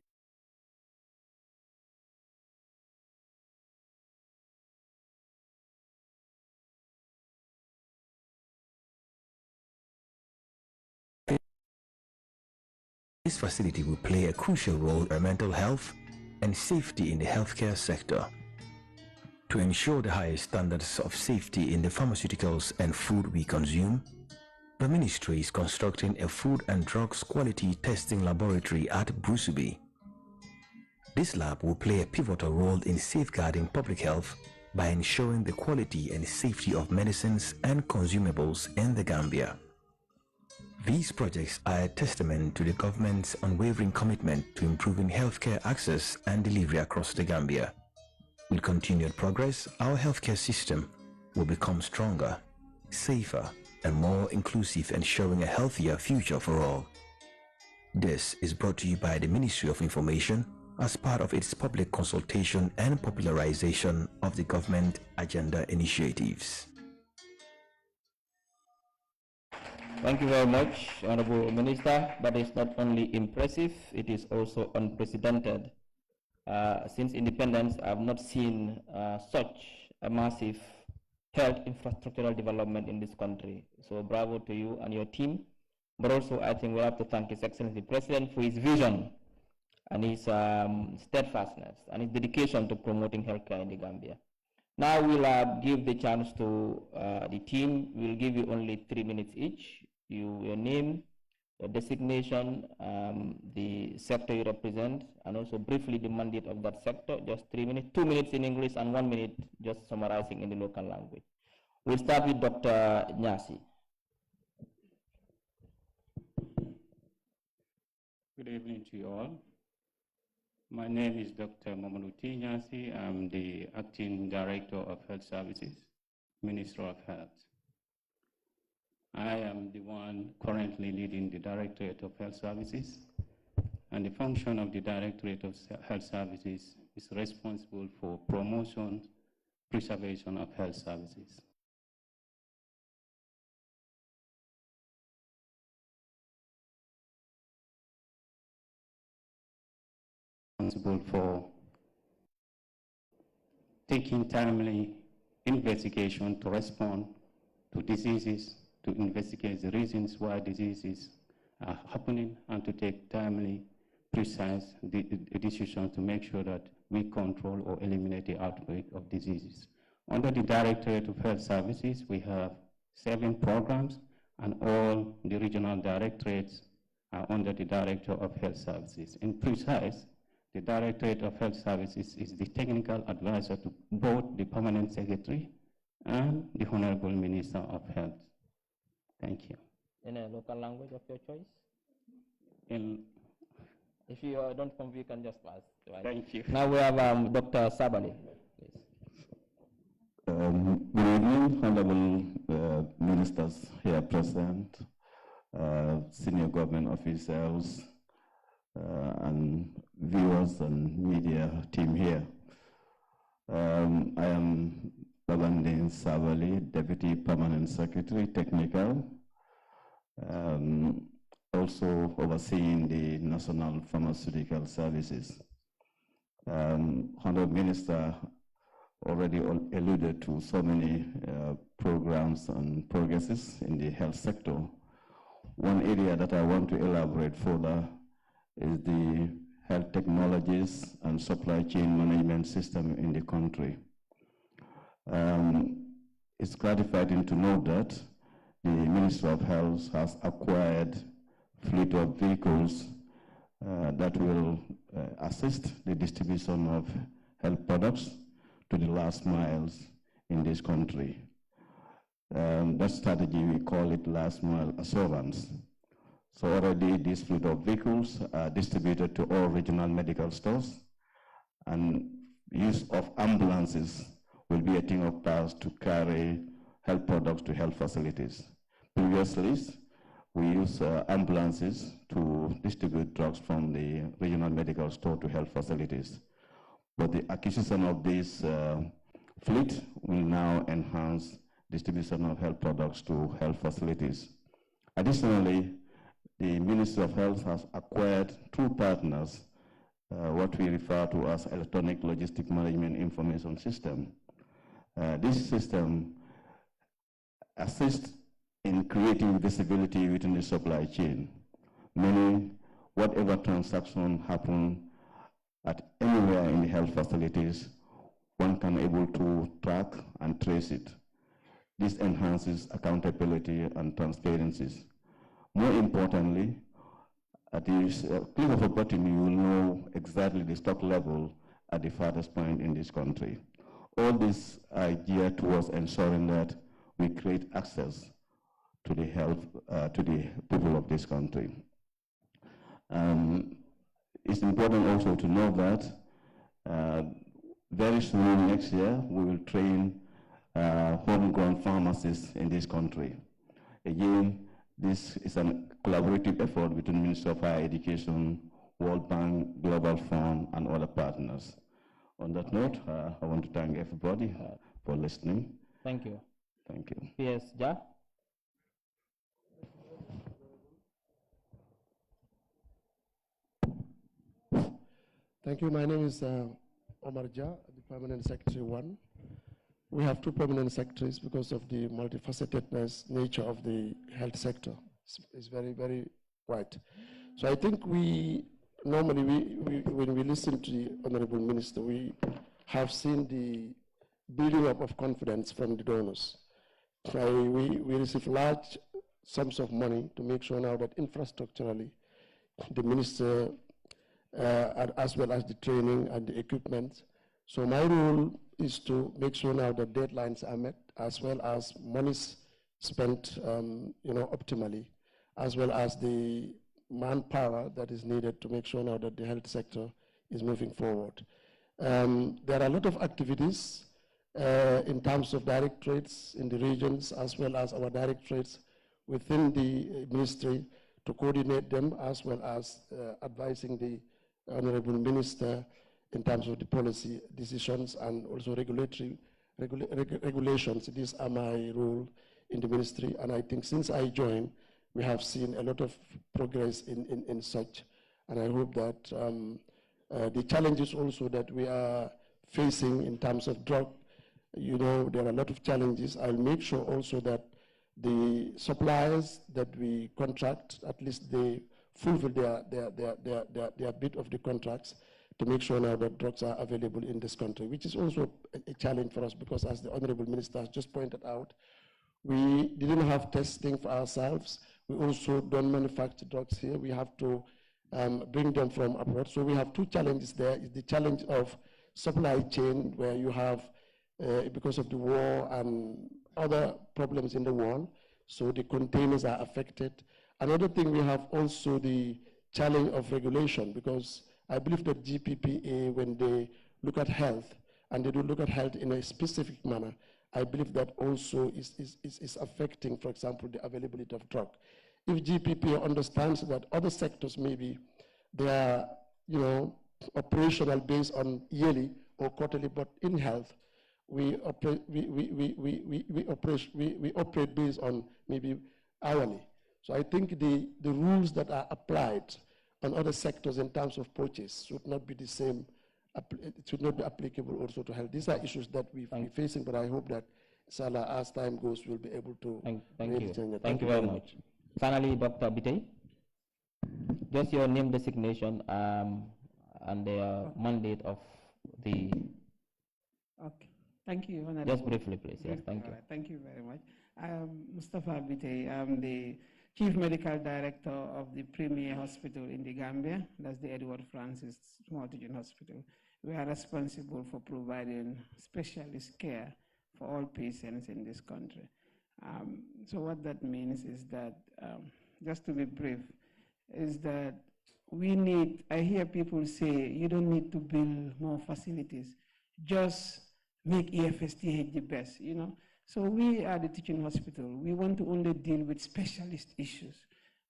This facility will play a crucial role in mental health and safety in the healthcare sector. To ensure the highest standards of safety in the pharmaceuticals and food we consume, the Ministry is constructing a food and drugs quality testing laboratory at Brusubi. This lab will play a pivotal role in safeguarding public health by ensuring the quality and safety of medicines and consumables in the Gambia. These projects are a testament to the government's unwavering commitment to improving healthcare access and delivery across the Gambia. With continued progress, our healthcare system will become stronger, safer, and more inclusive, ensuring a healthier future for all. This is brought to you by the Ministry of Information as part of its public consultation and popularization of the government agenda initiatives. Thank you very much, Honorable Minister. That is not only impressive, it is also unprecedented. Since independence, I have not seen such a massive health infrastructural development in this country. So bravo to you and your team. But also, I think we have to thank His Excellency the President for his vision and his steadfastness and his dedication to promoting healthcare in the Gambia. Now we'll give the chance to the team. We'll give you only 3 minutes each. Your name, your designation, the sector you represent, and also briefly the mandate of that sector. Just 3 minutes, 2 minutes in English and 1 minute just summarizing in the local language. We'll start with Dr. Nyasi. Good evening to you all. My name is Dr. Mamadou Nyasi. I'm the Acting Director of Health Services, Ministry of Health. I am the one currently leading the Directorate of Health Services, and the function of the Directorate of Health Services is responsible for promotion, preservation of health services. Responsible for taking timely investigation to respond to diseases, to investigate the reasons why diseases are happening, and to take timely precise decisions to make sure that we control or eliminate the outbreak of diseases. Under the Directorate of Health Services, we have 7 programs, and all the regional directorates are under the Director of Health Services. In precise, the Directorate of Health Services is the technical advisor to both the Permanent Secretary and the Honorable Minister of Health. Thank you. In a local language of your choice? If you don't come, you can just pass. Right? Thank you. Now we have Dr. Sabali. Good evening, Honorable Ministers here present, senior government officials, and viewers and media team here. I am Babandin Sabali, Deputy Permanent Secretary, Technical, also overseeing the National Pharmaceutical Services. Honorable Minister already alluded to so many programs and progresses in the health sector. One area that I want to elaborate further is the health technologies and supply chain management system in the country. It's gratifying to know that the Ministry of Health has acquired a fleet of vehicles that will assist the distribution of health products to the last miles in this country. That strategy, we call it last mile assurance. So already this fleet of vehicles are distributed to all regional medical stores, and use of ambulances will be a thing of past to carry health products to health facilities. Previously, we use ambulances to distribute drugs from the regional medical store to health facilities. But the acquisition of this fleet will now enhance distribution of health products to health facilities. Additionally, the Ministry of Health has acquired through partners what we refer to as Electronic Logistic Management Information System. This system assists in creating visibility within the supply chain, meaning whatever transaction happens at anywhere in the health facilities, one can able to track and trace it. This enhances accountability and transparency. More importantly, at the click of a button, you will know exactly the stock level at the farthest point in this country. All this are geared towards ensuring that we create access to the health, to the people of this country. It's important also to know that very soon next year, we will train homegrown pharmacists in this country. Again, this is a collaborative effort between Ministry of Higher Education, World Bank, Global Fund, and other partners. On that note, I want to thank everybody for listening. Thank you. Thank you. Yes, Ja? Thank you. My name is Omar Ja, the Permanent Secretary 1. We have 2 permanent secretaries because of the multifacetedness nature of the health sector. It's very, very wide. So I think normally when we listen to the Honorable Minister, we have seen the building up of confidence from the donors. We receive large sums of money to make sure now that infrastructurally, the minister, as well as the training and the equipment. So my role is to make sure now that deadlines are met, as well as monies spent optimally, as well as the manpower that is needed to make sure now that the health sector is moving forward. There are a lot of activities in terms of directorates in the regions, as well as our directorates within the ministry to coordinate them, as well as advising the Honorable Minister in terms of the policy decisions and also regulatory regulations. These are my role in the ministry, and I think since I joined, we have seen a lot of progress in such, and I hope that the challenges also that we are facing in terms of drug, there are a lot of challenges. I'll make sure also that the suppliers that we contract, at least they fulfill their bit of the contracts to make sure now that drugs are available in this country, which is also a challenge for us because, as the Honorable Minister has just pointed out, we didn't have testing for ourselves. We also don't manufacture drugs here. We have to bring them from abroad. So we have two challenges there. It's the challenge of supply chain, where you have, because of the war and other problems in the world, so the containers are affected. Another thing, we have also the challenge of regulation, because I believe that GPPA, when they look at health, and they do look at health in a specific manner, I believe that also is affecting, for example, the availability of drug. If GPPA understands that other sectors, maybe they are, operational based on yearly or quarterly, but in health, we operate based on maybe hourly. So I think the rules that are applied on other sectors in terms of purchase should not be the same. It should not be applicable also to health. These are issues that we're facing, but I hope that, Salah, as time goes, we'll be able to thank you. change it. Thank you very much. Finally, Dr. Bitey, just your name, designation, and the mandate of the... Okay. Thank you, Honorable. Just briefly, please. Yes, thank you. Thank you very much. Mustafa Bitey. I'm the Chief Medical Director of the Premier Hospital in the Gambia. That's the Edward Francis Multi-Gen Hospital. We are responsible for providing specialist care for all patients in this country. So what that means is that, just to be brief, is that we need, I hear people say, you don't need to build more facilities, just make EFSTH the best, So we are the teaching hospital. We want to only deal with specialist issues.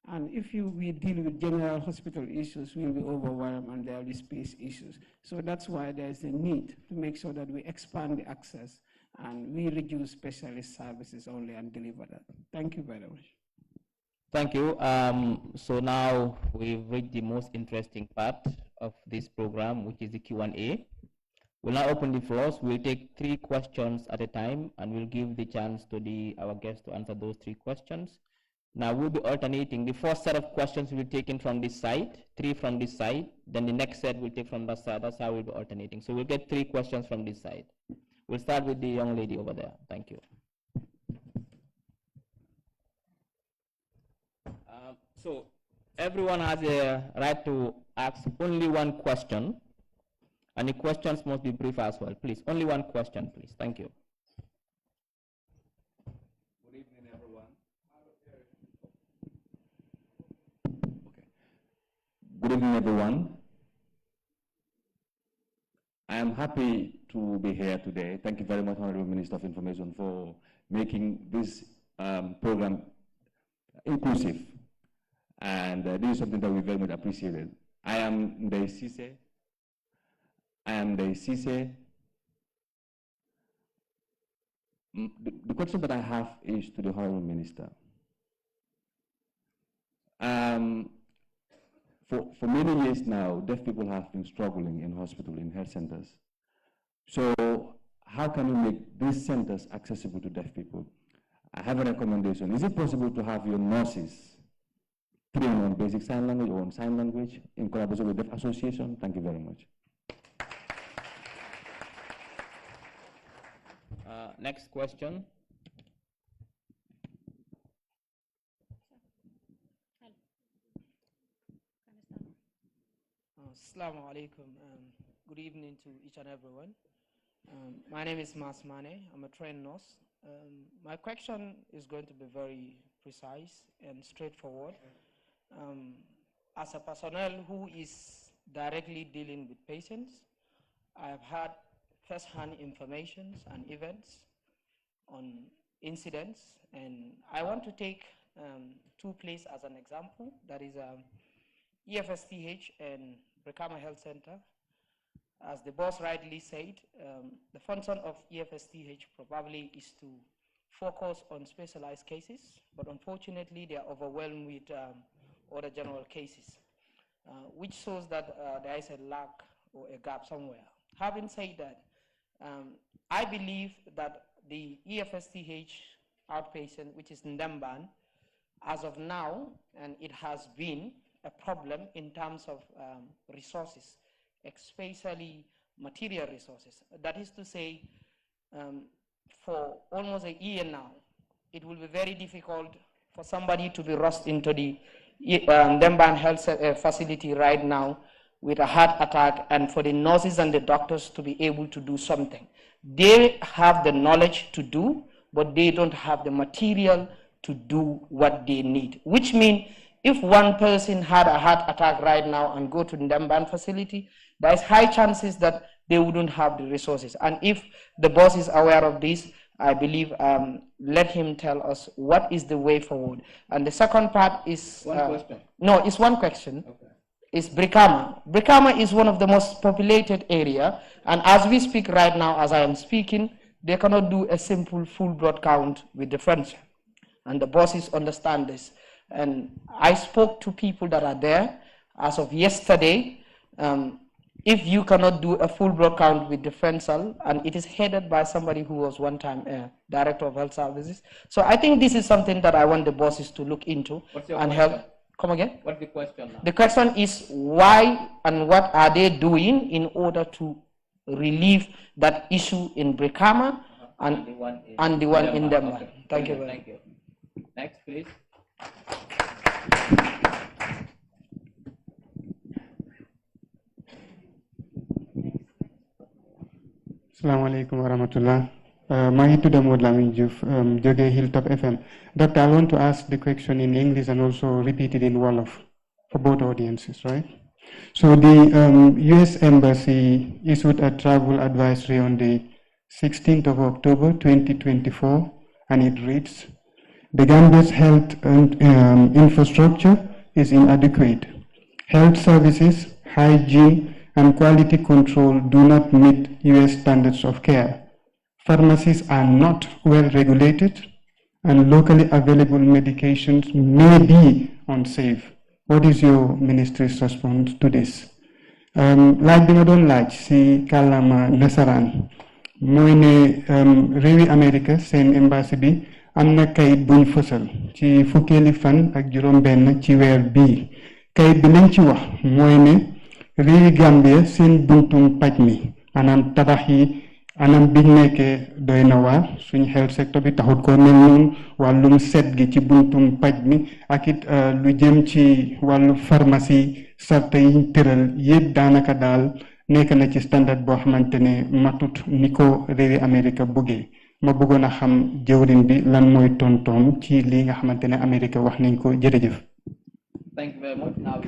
And if we deal with general hospital issues, we'll be overwhelmed and there will be space issues. So that's why there's a need to make sure that we expand the access and we reduce specialist services only and deliver that. Thank you very much. Thank you. So now we've reached the most interesting part of this program, which is the Q&A. We'll now open the floors. We'll take 3 questions at a time, and we'll give the chance to our guests to answer those 3 questions. Now we'll be alternating. The first set of questions will be taken from this side, 3 from this side, then the next set we'll take from that side. That's how we'll be alternating. So we'll get 3 questions from this side. We'll start with the young lady over there. Thank you. So everyone has a right to ask only 1 question. And the questions must be brief as well. Please, only 1 question, please. Thank you. Good evening, everyone. Okay. Good evening, everyone. I am happy to be here today. Thank you very much, Honorable Minister of Information, for making this program inclusive. And this is something that we very much appreciated. I am the Ceesay. The question that I have is to the Honorable Minister. For many years now, deaf people have been struggling in hospitals, in health centers. So how can we make these centers accessible to deaf people? I have a recommendation. Is it possible to have your nurses train on basic sign language or on sign language in collaboration with the Deaf Association? Thank you very much. Next question. Assalamu alaikum. Good evening to each and everyone. My name is Mas Mane. I'm a trained nurse. My question is going to be very precise and straightforward. As a personnel who is directly dealing with patients, I have had first-hand information and events on incidents, and I want to take 2 places as an example. That is EFSTH and Brikama Health Center. As the boss rightly said, the function of EFSTH probably is to focus on specialized cases, but unfortunately they are overwhelmed with other general cases, which shows that there is a lack or a gap somewhere. Having said that, I believe that the EFSTH outpatient, which is Ndamban, as of now, and it has been a problem in terms of resources, especially material resources. That is to say, for almost a year now, it will be very difficult for somebody to be rushed into the Demban Health facility right now with a heart attack, and for the nurses and the doctors to be able to do something. They have the knowledge to do, but they don't have the material to do what they need, which means if one person had a heart attack right now and go to the Demban facility, there's high chances that they wouldn't have the resources. And if the boss is aware of this, I believe, let him tell us what is the way forward. And the second part is... One question. No, it's one question. Okay. It's Brikama. Brikama is one of the most populated area. And as we speak right now, as I am speaking, they cannot do a simple full blood count with the French. And the bosses understand this. And I spoke to people that are there as of yesterday. If you cannot do a full blood count with the Fensal, and it is headed by somebody who was one time Director of Health Services. So I think this is something that I want the bosses to look into and help. Come again? What's the question now? The question is why and what are they doing in order to relieve that issue in Brikama and the one in Demban. Okay. Thank you very much. Thank you. Next, please. Assalamu alaikum wa rahmatullah. Mahitu Damod Lamin Juf, Joge Hilltop FM. Doctor, I want to ask the question in English and also repeat it in Wolof for both audiences, right? So the U.S. Embassy issued a travel advisory on the 16th of October 2024, and it reads, the Gambia's health infrastructure is inadequate. Health services, hygiene, and quality control do not meet U.S. standards of care. Pharmacies are not well regulated, and locally available medications may be unsafe. What is your ministry's response to this? Laaj bi ma doon laaj si kàllaama nasaraan mooy ne réewi Amérique seen embassy bi am na kayit buñ fësal ci fukkeeli fan ak juróom-benn ci weer bii. Kayit bi lañ ci wax mooy ne réewi Gambia seen buntum paj mi maanaam tabax yi anam biñ nekkee doy na waar suñ health sector bi taxut ko mel noonu wàllum set gi ci buntum paj mi ak it lu jëm ci wàllu pharmacie sarta yiñ tëral yëpp daanaka daal nekk na ci standard boo xamante ne matut ni ko réewi Amérique bëggee. Ma bëggoon a xam jëwriñ bi lan mooy tontoom ci lii nga xamante ne Amérique wax nañ ko. Jërëjëf. Thank you very much. Now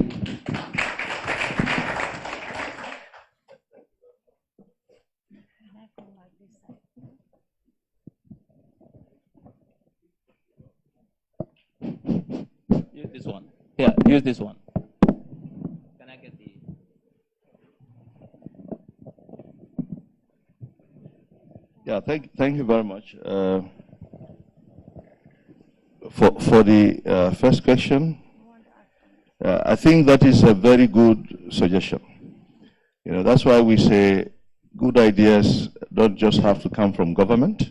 use this one. Yeah, use this one. Can I get the... Yeah, thank you very much. For the first question, I think that is a very good suggestion. You know, that's why we say good ideas don't just have to come from government.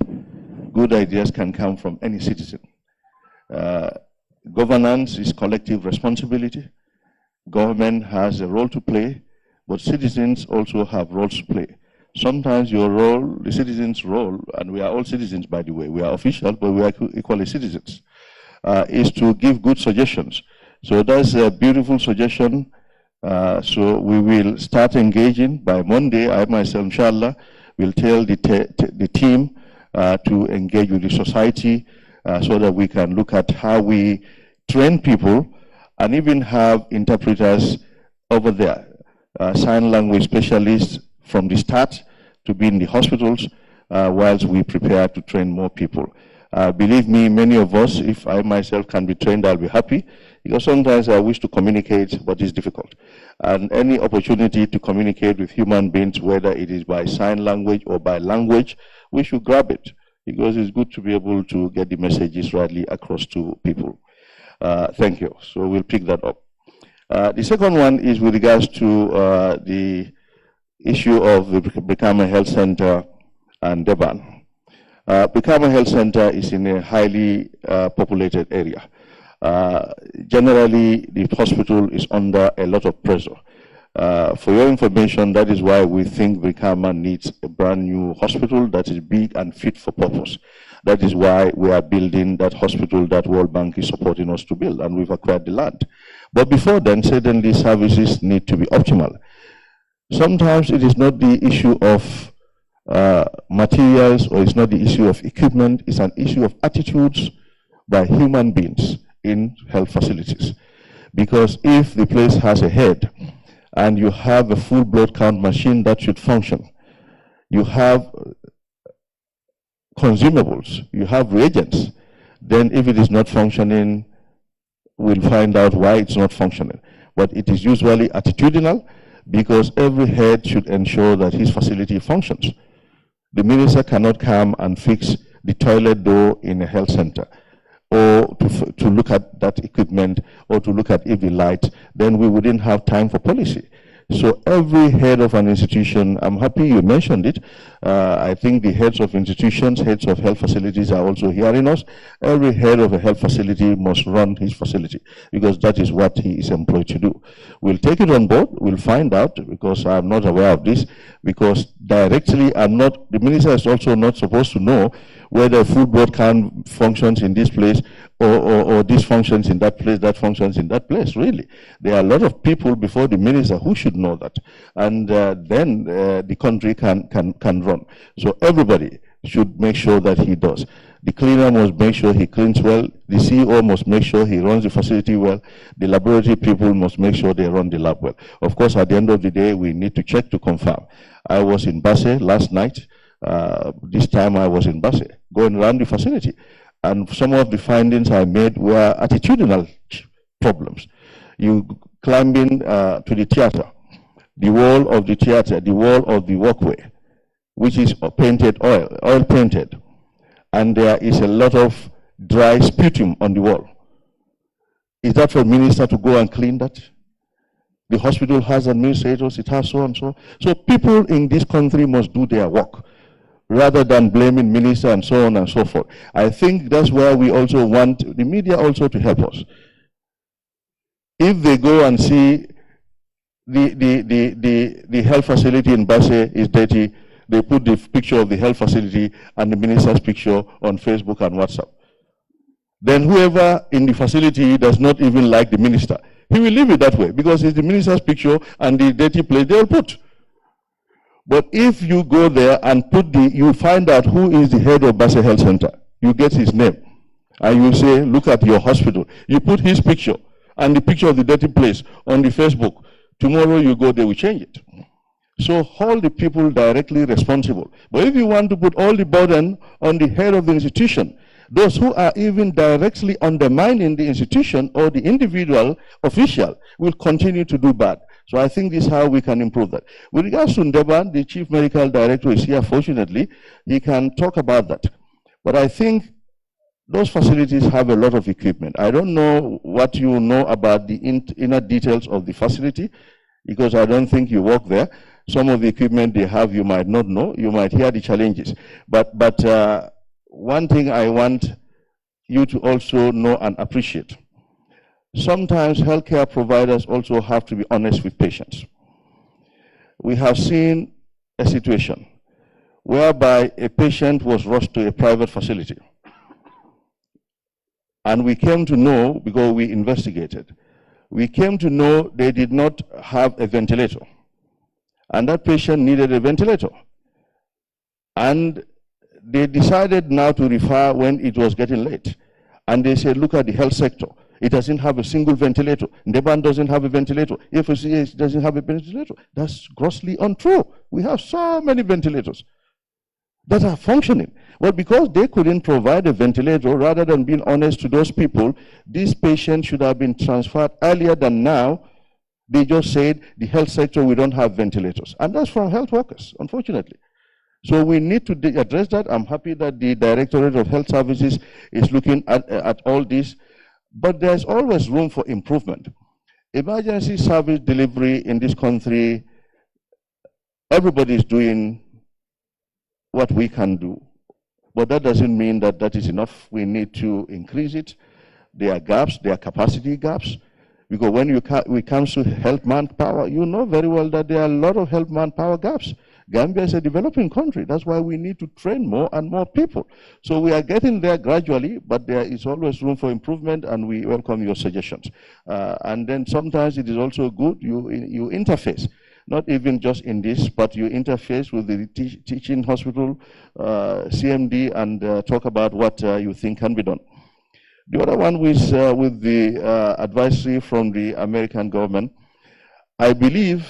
Good ideas can come from any citizen. Governance is collective responsibility. Government has a role to play, but citizens also have roles to play. Sometimes your role, the citizens' role, and we are all citizens, by the way, we are officials, but we are equally citizens, is to give good suggestions. So that's a beautiful suggestion. So we will start engaging by Monday. I myself, inshallah, will tell the team to engage with the society so that we can look at how we train people and even have interpreters over there, sign language specialists from the start to be in the hospitals whilst we prepare to train more people. Believe me, many of us, if I myself can be trained, I'll be happy, because sometimes I wish to communicate, but it's difficult. And any opportunity to communicate with human beings, whether it is by sign language or by language, we should grab it, because it's good to be able to get the messages rightly across to people. Thank you. So we'll pick that up. The second one is with regards to the issue of the Brikama Health Center and Deban. Brikama Health Center is in a highly populated area. Generally, the hospital is under a lot of pressure. For your information, that is why we think Brikama needs a brand new hospital that is big and fit for purpose. That is why we are building that hospital that World Bank is supporting us to build, and we've acquired the land. But before then, certainly services need to be optimal. Sometimes it is not the issue of materials, or it's not the issue of equipment, it's an issue of attitudes by human beings in health facilities. Because if the place has a head, and you have a full blood count machine that should function, you have consumables, you have reagents, then if it is not functioning, we'll find out why it's not functioning. But it is usually attitudinal, because every head should ensure that his facility functions. The minister cannot come and fix the toilet door in a health center, or to look at that equipment, or to look at EV light. Then we wouldn't have time for policy. So every head of an institution, I'm happy you mentioned it. I think the heads of institutions, heads of health facilities are also hearing us. Every head of a health facility must run his facility, because that is what he is employed to do. We'll take it on board. We'll find out, because I'm not aware of this, because directly the minister is also not supposed to know whether food board can functions in this place, or this functions in that place, that functions in that place. Really, there are a lot of people before the minister who should know that, and then the country can run. So everybody should make sure that he does. The cleaner must make sure he cleans well. The CEO must make sure he runs the facility well. The laboratory people must make sure they run the lab well. Of course, at the end of the day, we need to check to confirm. I was in Basse last night. This time I was in Basse, going around the facility. And some of the findings I made were attitudinal problems. You climbing to the theater, the wall of the theater, the wall of the walkway, which is painted oil painted, and there is a lot of dry sputum on the wall. Is that for a minister to go and clean that? The hospital has administrators, it has so and so. So people in this country must do their work, rather than blaming minister and so on and so forth. I think that's where we also want the media also to help us. If they go and see the health facility in Basse is dirty, they put the picture of the health facility and the minister's picture on Facebook and WhatsApp. Then whoever in the facility does not even like the minister, he will leave it that way, because it's the minister's picture and the dirty place they will put. But if you go there and you find out who is the head of Basse Health Center, you get his name, and you say, look at your hospital. You put his picture and the picture of the dirty place on the Facebook. Tomorrow you go, they will change it. So hold the people directly responsible. But if you want to put all the burden on the head of the institution, those who are even directly undermining the institution or the individual official will continue to do bad. So I think this is how we can improve that. With regards to Ndeban, the chief medical director is here, fortunately. He can talk about that. But I think those facilities have a lot of equipment. I don't know what you know about the inner details of the facility, because I don't think you work there. Some of the equipment they have, you might not know. You might hear the challenges. But one thing I want you to also know and appreciate. Sometimes healthcare providers also have to be honest with patients. We have seen a situation whereby a patient was rushed to a private facility. And we came to know, because we investigated, we came to know they did not have a ventilator. And that patient needed a ventilator. And they decided now to refer when it was getting late. And they said, look at the health sector. It doesn't have a single ventilator. Ndeban doesn't have a ventilator. FCA doesn't have a ventilator. That's grossly untrue. We have so many ventilators that are functioning. Well, because they couldn't provide a ventilator, rather than being honest to those people, these patients should have been transferred earlier than now. They just said, the health sector, we don't have ventilators. And that's from health workers, unfortunately. So we need to address that. I'm happy that the Directorate of Health Services is looking at all this. But there's always room for improvement. Emergency service delivery in this country, everybody is doing what we can do. But that doesn't mean that that is enough. We need to increase it. There are gaps, there are capacity gaps. Because when it comes to health manpower, you know very well that there are a lot of health manpower gaps. Gambia is a developing country. That's why we need to train more and more people. So we are getting there gradually, but there is always room for improvement, and we welcome your suggestions. And then sometimes it is also good you interface, not even just in this, but you interface with the teaching hospital, CMD, and talk about what you think can be done. The other one was with the advisory from the American government. I believe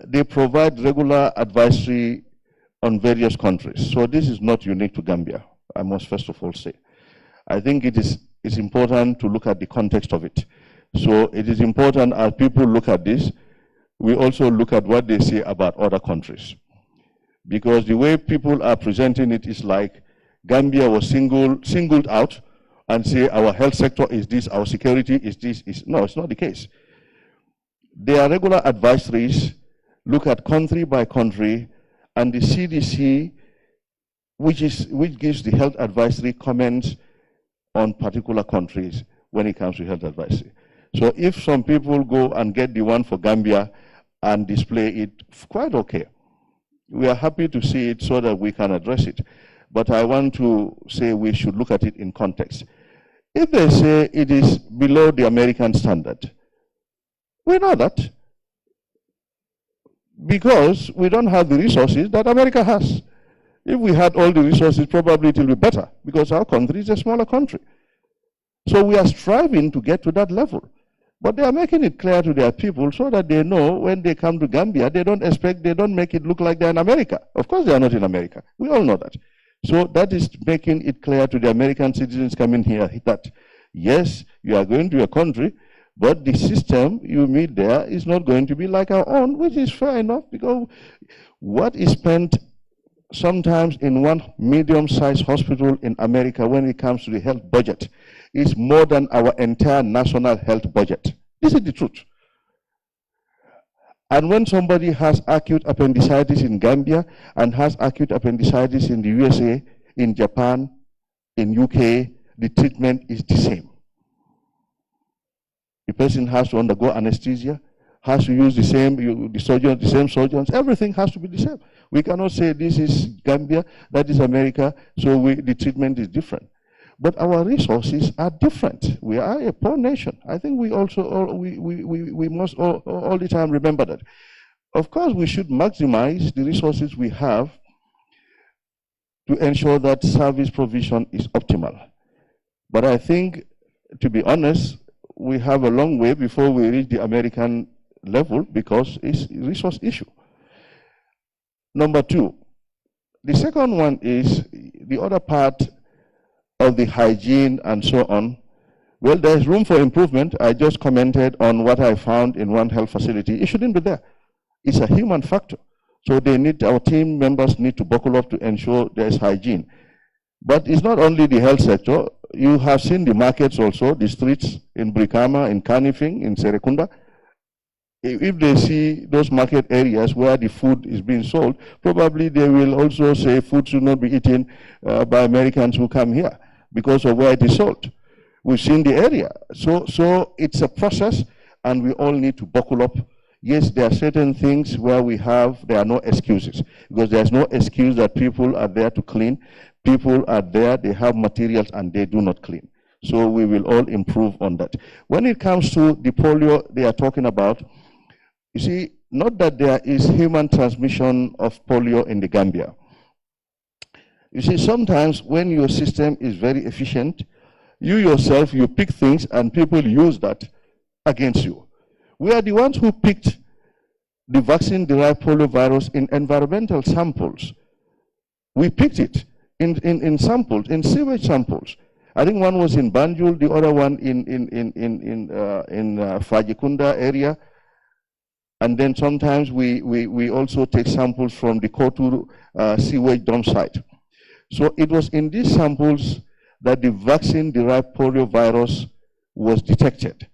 they provide regular advisory on various countries. So this is not unique to Gambia, I must first of all say. I think it's important to look at the context of it. So it is important as people look at this, we also look at what they say about other countries. Because the way people are presenting it is like Gambia was singled out and say our health sector is this, our security is this. No, it's not the case. There are regular advisories, look at country by country, and the CDC, which gives the health advisory comments on particular countries when it comes to health advisory. So if some people go and get the one for Gambia and display it, quite okay. We are happy to see it so that we can address it. But I want to say we should look at it in context. If they say it is below the American standard, we know that because we don't have the resources that America has. If we had all the resources, probably it will be better because our country is a smaller country. So we are striving to get to that level. But they are making it clear to their people so that they know when they come to Gambia, they don't make it look like they're in America. Of course they are not in America. We all know that. So that is making it clear to the American citizens coming here that, yes, you are going to a country, but the system you meet there is not going to be like our own, which is fair enough because what is spent sometimes in one medium-sized hospital in America when it comes to the health budget is more than our entire national health budget. This is the truth. And when somebody has acute appendicitis in Gambia and has acute appendicitis in the USA, in Japan, in UK, the treatment is the same. The person has to undergo anesthesia, has to use the same surgeons, everything has to be the same. We cannot say this is Gambia, that is America, so the treatment is different. But our resources are different. We are a poor nation. I think we also, we must all the time remember that. Of course, we should maximize the resources we have to ensure that service provision is optimal. But I think, to be honest, we have a long way before we reach the American level because it's a resource issue. Number two, the second one is the other part of the hygiene and so on. Well, there's room for improvement. I just commented on what I found in one health facility. It shouldn't be there. It's a human factor. So our team members need to buckle up to ensure there's hygiene. But it's not only the health sector. You have seen the markets also, the streets in Brikama, in Kanifing, in Serekunda. If they see those market areas where the food is being sold, probably they will also say food should not be eaten by Americans who come here because of where it is sold. We've seen the area. So it's a process and we all need to buckle up. Yes, there are certain things where there are no excuses because there's no excuse that people are there to clean. People are there, they have materials and they do not clean. So we will all improve on that. When it comes to the polio they are talking about, you see, not that there is human transmission of polio in the Gambia. You see, sometimes when your system is very efficient, you yourself, you pick things and people use that against you. We are the ones who picked the vaccine-derived polio virus in environmental samples. We picked it in samples, in sewage samples. I think one was in Banjul, the other one in Fajikunda area. And then sometimes we also take samples from the Kotu sewage dump site. So it was in these samples that the vaccine-derived polio virus was detected.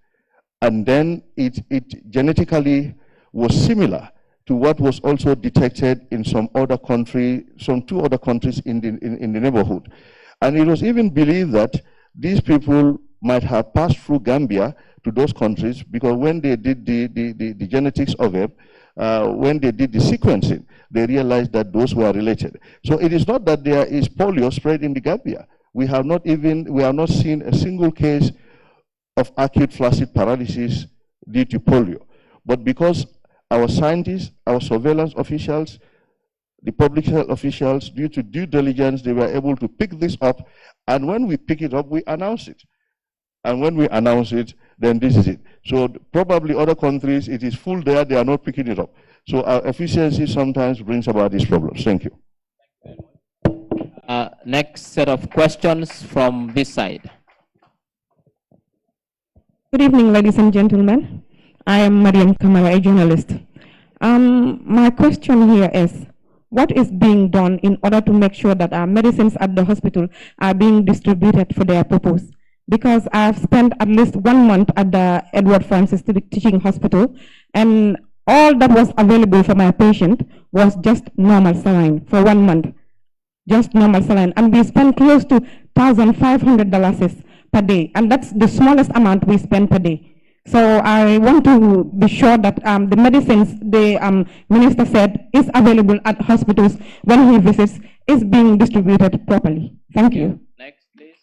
And then it genetically was similar to what was also detected in some two other countries in the neighborhood. And it was even believed that these people might have passed through Gambia to those countries, because when they did the genetics of it, when they did the sequencing, they realized that those were related. So it is not that there is polio spread in the Gambia. We have not seen a single case of acute flaccid paralysis due to polio. But because our scientists, our surveillance officials, the public health officials, due to due diligence, they were able to pick this up. And when we pick it up, we announce it. And when we announce it, then this is it. So probably other countries, it is full there, they are not picking it up. So our efficiency sometimes brings about these problems. Thank you. Next set of questions from this side. Good evening, ladies and gentlemen. I am Mariam Kamara, a journalist. My question here is, what is being done in order to make sure that our medicines at the hospital are being distributed for their purpose? Because I've spent at least 1 month at the Edward Francis Teaching Hospital, and all that was available for my patient was just normal saline for 1 month. Just normal saline. And we spent close to $1,500 per day. And that's the smallest amount we spend per day. So I want to be sure that the medicines the minister said is available at hospitals when he visits is being distributed properly. Thank you. Next, please.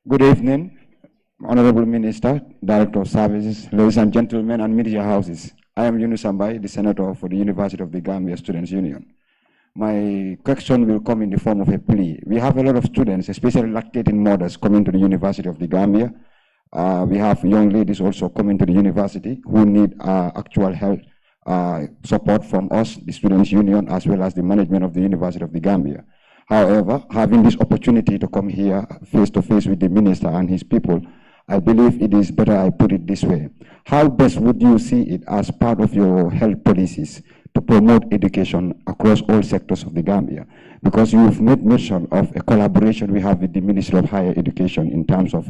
Good evening, Honorable Minister, Director of Services, ladies and gentlemen, and media houses. I am Yunus Ambai, the Senator for the University of the Gambia Students' Union. My question will come in the form of a plea. We have a lot of students, especially lactating mothers, coming to the University of the Gambia. We have young ladies also coming to the university who need actual health support from us, the Students' Union, as well as the management of the University of the Gambia. However, having this opportunity to come here face to face with the minister and his people, I believe it is better I put it this way. How best would you see it as part of your health policies to promote education across all sectors of the Gambia? Because you've made mention of a collaboration we have with the Ministry of Higher Education in terms of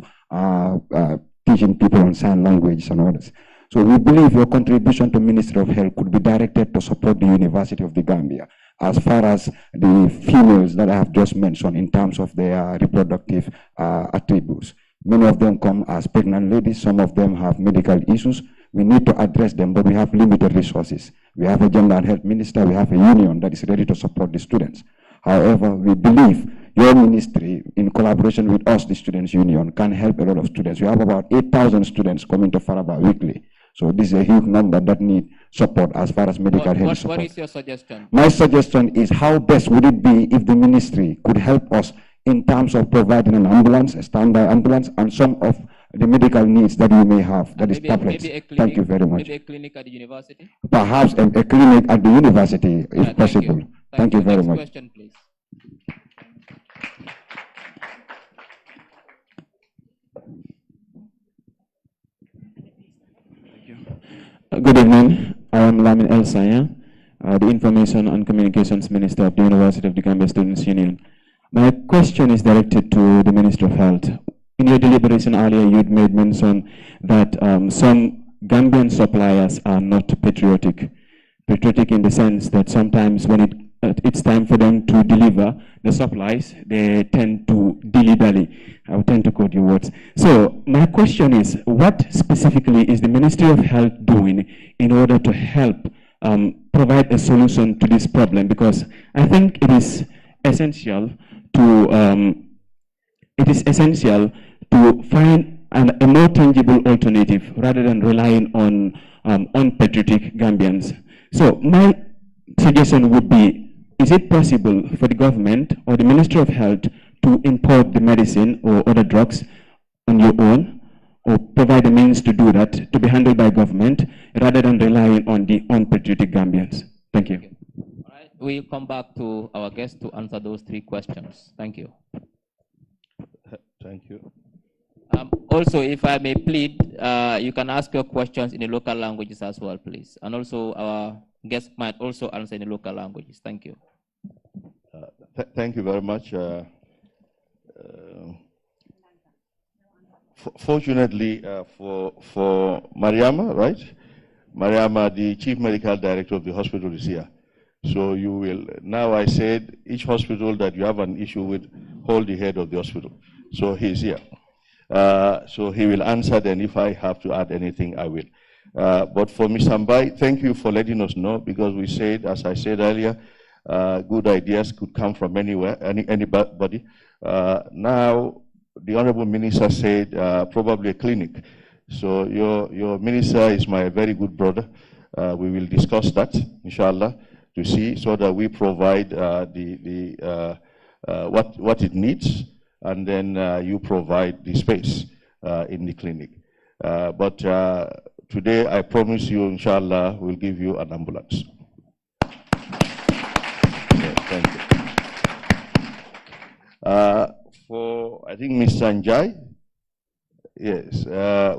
teaching people on sign language and others. So we believe your contribution to Ministry of Health could be directed to support the University of the Gambia as far as the females that I have just mentioned in terms of their reproductive attributes. Many of them come as pregnant ladies. Some of them have medical issues. We need to address them, but we have limited resources. We have a gender and health minister. We have a union that is ready to support the students. However, we believe your ministry, in collaboration with us, the Students' Union, can help a lot of students. We have about 8,000 students coming to Faraba weekly. So this is a huge number that need support as far as medical health support. What is your suggestion? My suggestion is, how best would it be if the ministry could help us in terms of providing an ambulance, a standby ambulance, and some of the medical needs that we may have, that is tablets. Thank you very much. Maybe a clinic at the university? Perhaps a clinic at the university, if possible. Thank you very much. Next question, please. Good evening. I am Lamin El Saya, the Information and Communications Minister of the University of the Gambia Students' Union. My question is directed to the Minister of Health. In your deliberation earlier, you had made mention that some Gambian suppliers are not patriotic. Patriotic in the sense that sometimes when it's time for them to deliver the supplies, they tend to dilly-dally. I will tend to quote your words. So my question is, what specifically is the Ministry of Health doing in order to help provide a solution to this problem? Because I think it is essential to find a more tangible alternative rather than relying on unpatriotic Gambians. So my suggestion would be, is it possible for the government or the Ministry of Health to import the medicine or other drugs on your own, or provide the means to do that, to be handled by government, rather than relying on the unpatriotic Gambians? Thank you. All right. We'll come back to our guest to answer those 3 questions. Thank you. Thank you. Also, if I may plead, you can ask your questions in the local languages as well, please. And also, our guest might also answer in the local languages. Thank you. Thank you very much. Fortunately for Mariama, right? Mariama, the Chief Medical Director of the hospital, is here. So you will, now I said, each hospital that you have an issue with, hold the head of the hospital. So he's here. So he will answer, then if I have to add anything, I will. But for Ms. Ambai, thank you for letting us know, because we said, as I said earlier, good ideas could come from anywhere, anybody. Now, the Honorable Minister said probably a clinic. So your minister is my very good brother. We will discuss that, inshallah, to see, so that we provide what it needs, and then you provide the space in the clinic. But today, I promise you, inshallah, we'll give you an ambulance. Okay, thank you. For, I think, Mr. Njai, yes,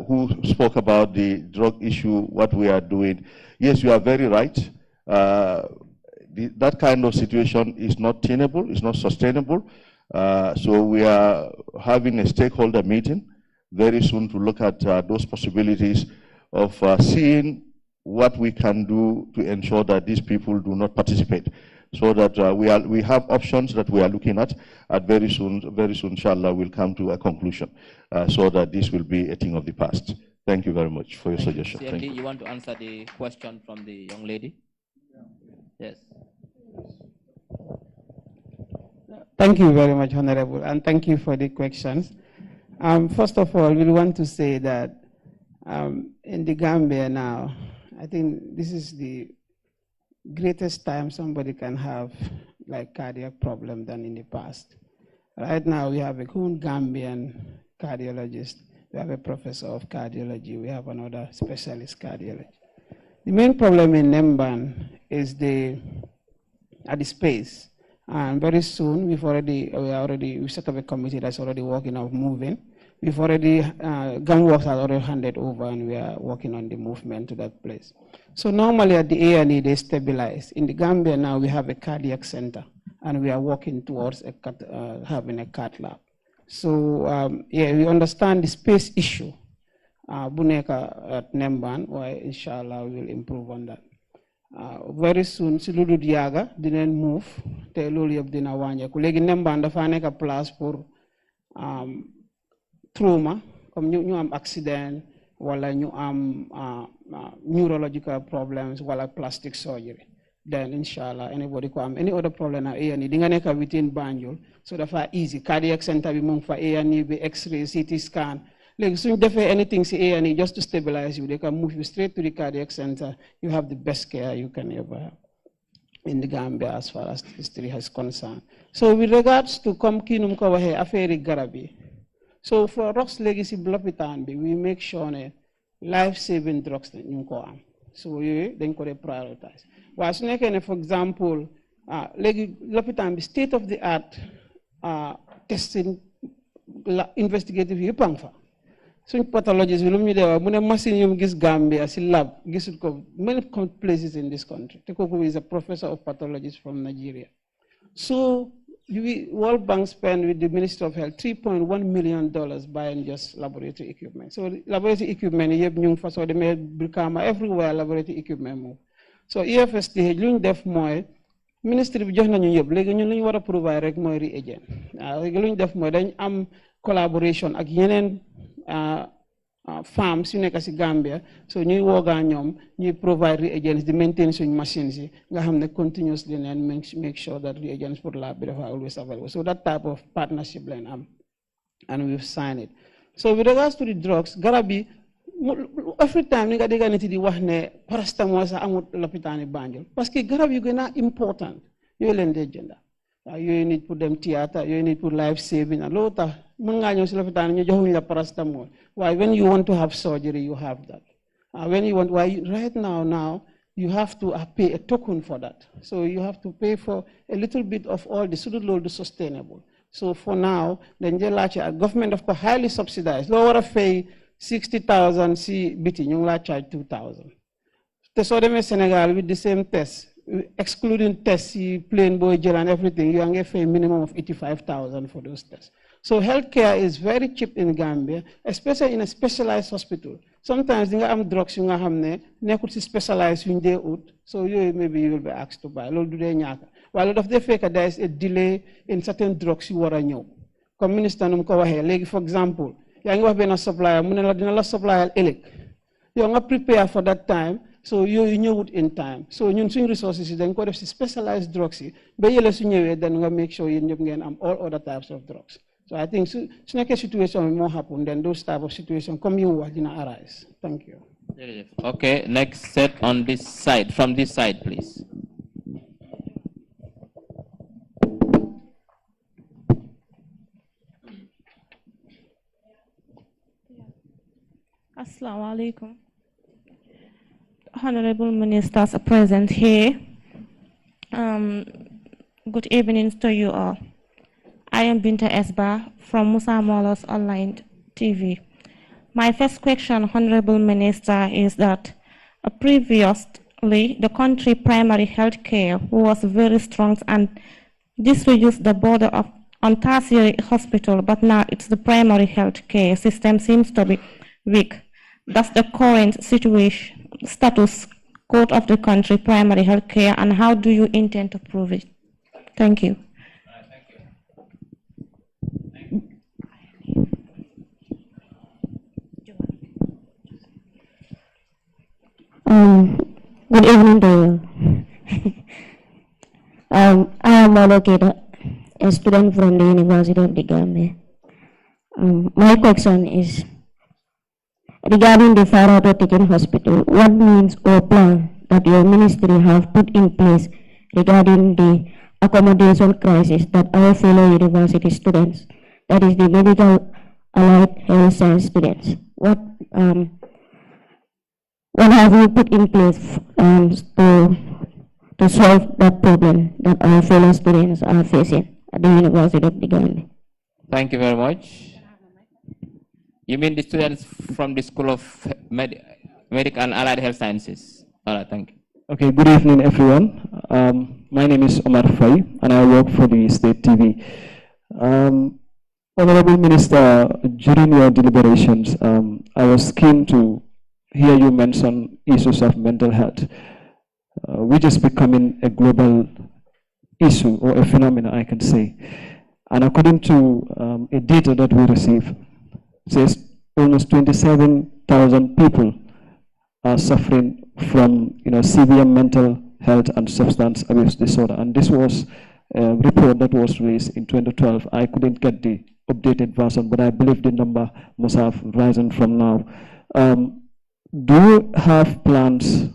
who spoke about the drug issue, what we are doing. Yes, you are very right. That kind of situation is not tenable, it's not sustainable. So we are having a stakeholder meeting very soon to look at those possibilities of seeing what we can do to ensure that these people do not participate. So that we have options that we are looking at very soon, inshallah, we'll come to a conclusion so that this will be a thing of the past. Thank you very much for your suggestion. CMD, you want to answer the question from the young lady? Yes. Thank you very much, Honorable, and thank you for the questions. First of all, we want to say that in the Gambia now, I think this is the greatest time somebody can have like cardiac problem than in the past. Right now, we have a good Gambian cardiologist, we have a professor of cardiology, we have another specialist cardiologist. The main problem in Nemban is the space. And very soon, we set up a committee that's already working on moving. We've already, gang works are already handed over, and we are working on the movement to that place. So normally at the A&E, they stabilize. In the Gambia now, we have a cardiac center, and we are working towards having a cath lab. So yeah, we understand the space issue. Buneka at Nemban, why inshallah we will improve on that. Very soon, si Ludu Diaga didn't move. Te lolu yeb dina wanye. Kulegi Nemban dafa neka place pour trauma, comme ñu am accident, wala ñu am neurological problems, wala plastic surgery. Then inshallah, anybody ko am any other problem na A&E, dinga neka within Banjul, so dafa easy. Cardiac center bi mung fa A&E bi X-ray, CT scan. Like, so if they anything see A&E just to stabilize you, they can move you straight to the cardiac center. You have the best care you can ever have in the Gambia as far as history is concerned. So with regards to kinum ko wahe affaire garabi. So for Rock's Legacy Blopitan, we make sure life-saving drugs that you am. So we then could prioritize. Was for example, Blopitan state-of-the-art testing investigative yupangfa. So pathologists will be there. When a machine gis Gambia, si lab, gis many places in this country. Tekoko is a professor of pathology from Nigeria. So World Bank spent with the Ministry of Health $3.1 million buying just laboratory equipment. So laboratory equipment, so they made become everywhere laboratory equipment move. So EFST, luñ def moy ministry bi jox nañu yeb légui ñun luñ wara provide rek moy reagent. Légui luñ def moy dañ am collaboration ak yenen farms yu nekk ci Gambia, so ñuy woga ñom ñuy provide reagents di maintain suñ machines yi nga xamne continuously and make sure that reagents for lab are always available. So that type of partnership line and we've signed it. So with regards to the drugs, garabi every time nga dégg nit di wax ne paracetamol sa amut lopitani Banjul parce que garab yu gëna important yoy leen dé jënda. You need pour dem theater, you need pour life saving and lo tax mën nga ñëw ci lopitaan ñu joxuñ la paracetamol. Why when you want to have surgery you have that. When you want right now you have to pay a token for that. So you have to pay for a little bit of all the sustainable. So for now, the government of course highly subsidized. Lower fee 60,000 si biti ñu la charge 2,000. Te so demé Senegal with the same test, excluding tests, plain boy gel and everything, you can pay a minimum of 85,000 for those tests. So healthcare is very cheap in Gambia, especially in a specialized hospital. sometimes di nga am drugs yu nga xam ne nekkul si specialized yuñ dee ut, so yooyu maybe you will be asked to buy. Loolu du dee ñaaka. Waaye daf dee fekk there is a delay in certain drugs yu war a ñëw. Comme ministre nu mu ko waxee léegi, for example, yaa ngi wax benn supplier mu ne la dina la supplier ëllëg. Yow nga prepare for that time, so yooyu ñëwut in time. So ñun suñ resources yi dañ ko def si specialized drugs yi ba yële su ñëwee then nga make sure yéen ñëpp ngeen am all other types of drugs. So I think su nekkee situation bi moo happen, then those type of situation comme you wax dina arise. Thank you. Okay, next set on this side, from this side, please. Assalamu alaikum. Honorable ministers are present here. Good evening to you all. I am Binta Esba from Musa Molo's online TV. My first question, Honorable Minister, is that previously the country primary health care was very strong, and this reduced the border on tertiary hospital, but now it's the primary health care system seems to be weak. That's the current status code of the country primary health care, and how do you intend to prove it? Thank you. Good evening to you. I am Malokita, a student from the University of the Gambia. My question is regarding the Farato Teaching Hospital. What means or plan that your ministry have put in place regarding the accommodation crisis that our fellow university students, that is the medical allied health science students, what have you put in place to solve that problem that our fellow students are facing at the University of the Gambia? Thank you very much. You mean the students from the School of Medical and Allied Health Sciences? All right, thank you. Okay, good evening, everyone. My name is Omar Fay, and I work for the State TV. Honorable Minister, during your deliberations, I was keen to hear you mention issues of mental health, which is becoming a global issue or a phenomenon, I can say. And according to a data that we receive, it says almost 27,000 people are suffering from severe mental health and substance abuse disorder. And this was a report that was released in 2012. I couldn't get the updated version, but I believe the number must have risen from now. Do you have plans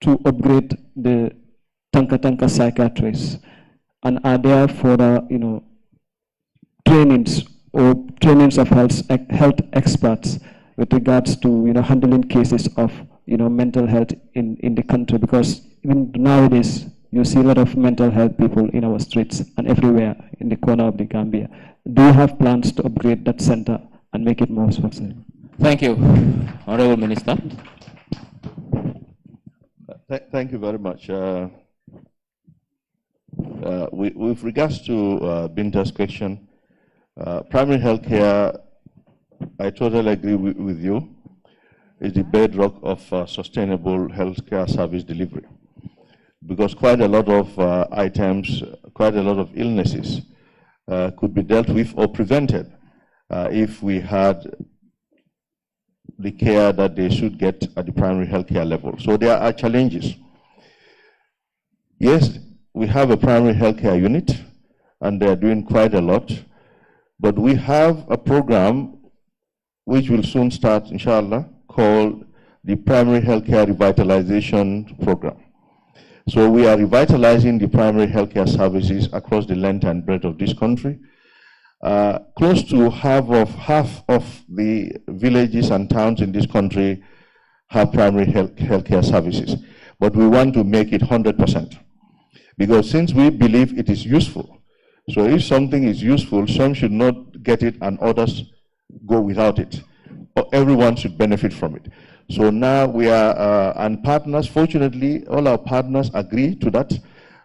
to upgrade the Tanka psychiatrists? And are there further, trainings of health experts with regards to, handling cases of, mental health in the country? Because even nowadays, you see a lot of mental health people in our streets and everywhere in the corner of the Gambia. Do you have plans to upgrade that center and make it more successful? Thank you. Honorable Minister. Thank you very much. With regards to Binta's question, primary health care, I totally agree with you, is the bedrock of sustainable healthcare service delivery. Because quite a lot of items, quite a lot of illnesses could be dealt with or prevented if we had the care that they should get at the primary healthcare level. So there are challenges. Yes, we have a primary healthcare unit, and they are doing quite a lot, but we have a program which will soon start, inshallah, called the Primary Healthcare Revitalization Program. So we are revitalizing the primary healthcare services across the length and breadth of this country. Close to half of the villages and towns in this country have primary healthcare services, but we want to make it 100%. Because since we believe it is useful, so if something is useful, some should not get it and others go without it. Everyone should benefit from it. So now we are, and partners, fortunately, all our partners agree to that.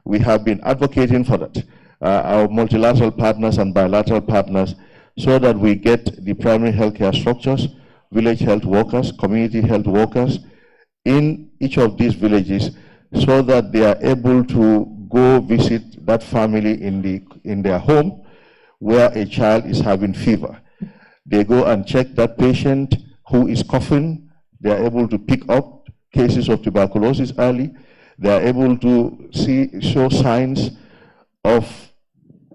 We have been advocating for that. Our multilateral partners and bilateral partners, so that we get the primary healthcare structures village health workers, community health workers in each of these villages so that they are able to go visit that family in their home where a child is having fever. They go and check that patient who is coughing. They are able to pick up cases of tuberculosis early. They are able to show signs of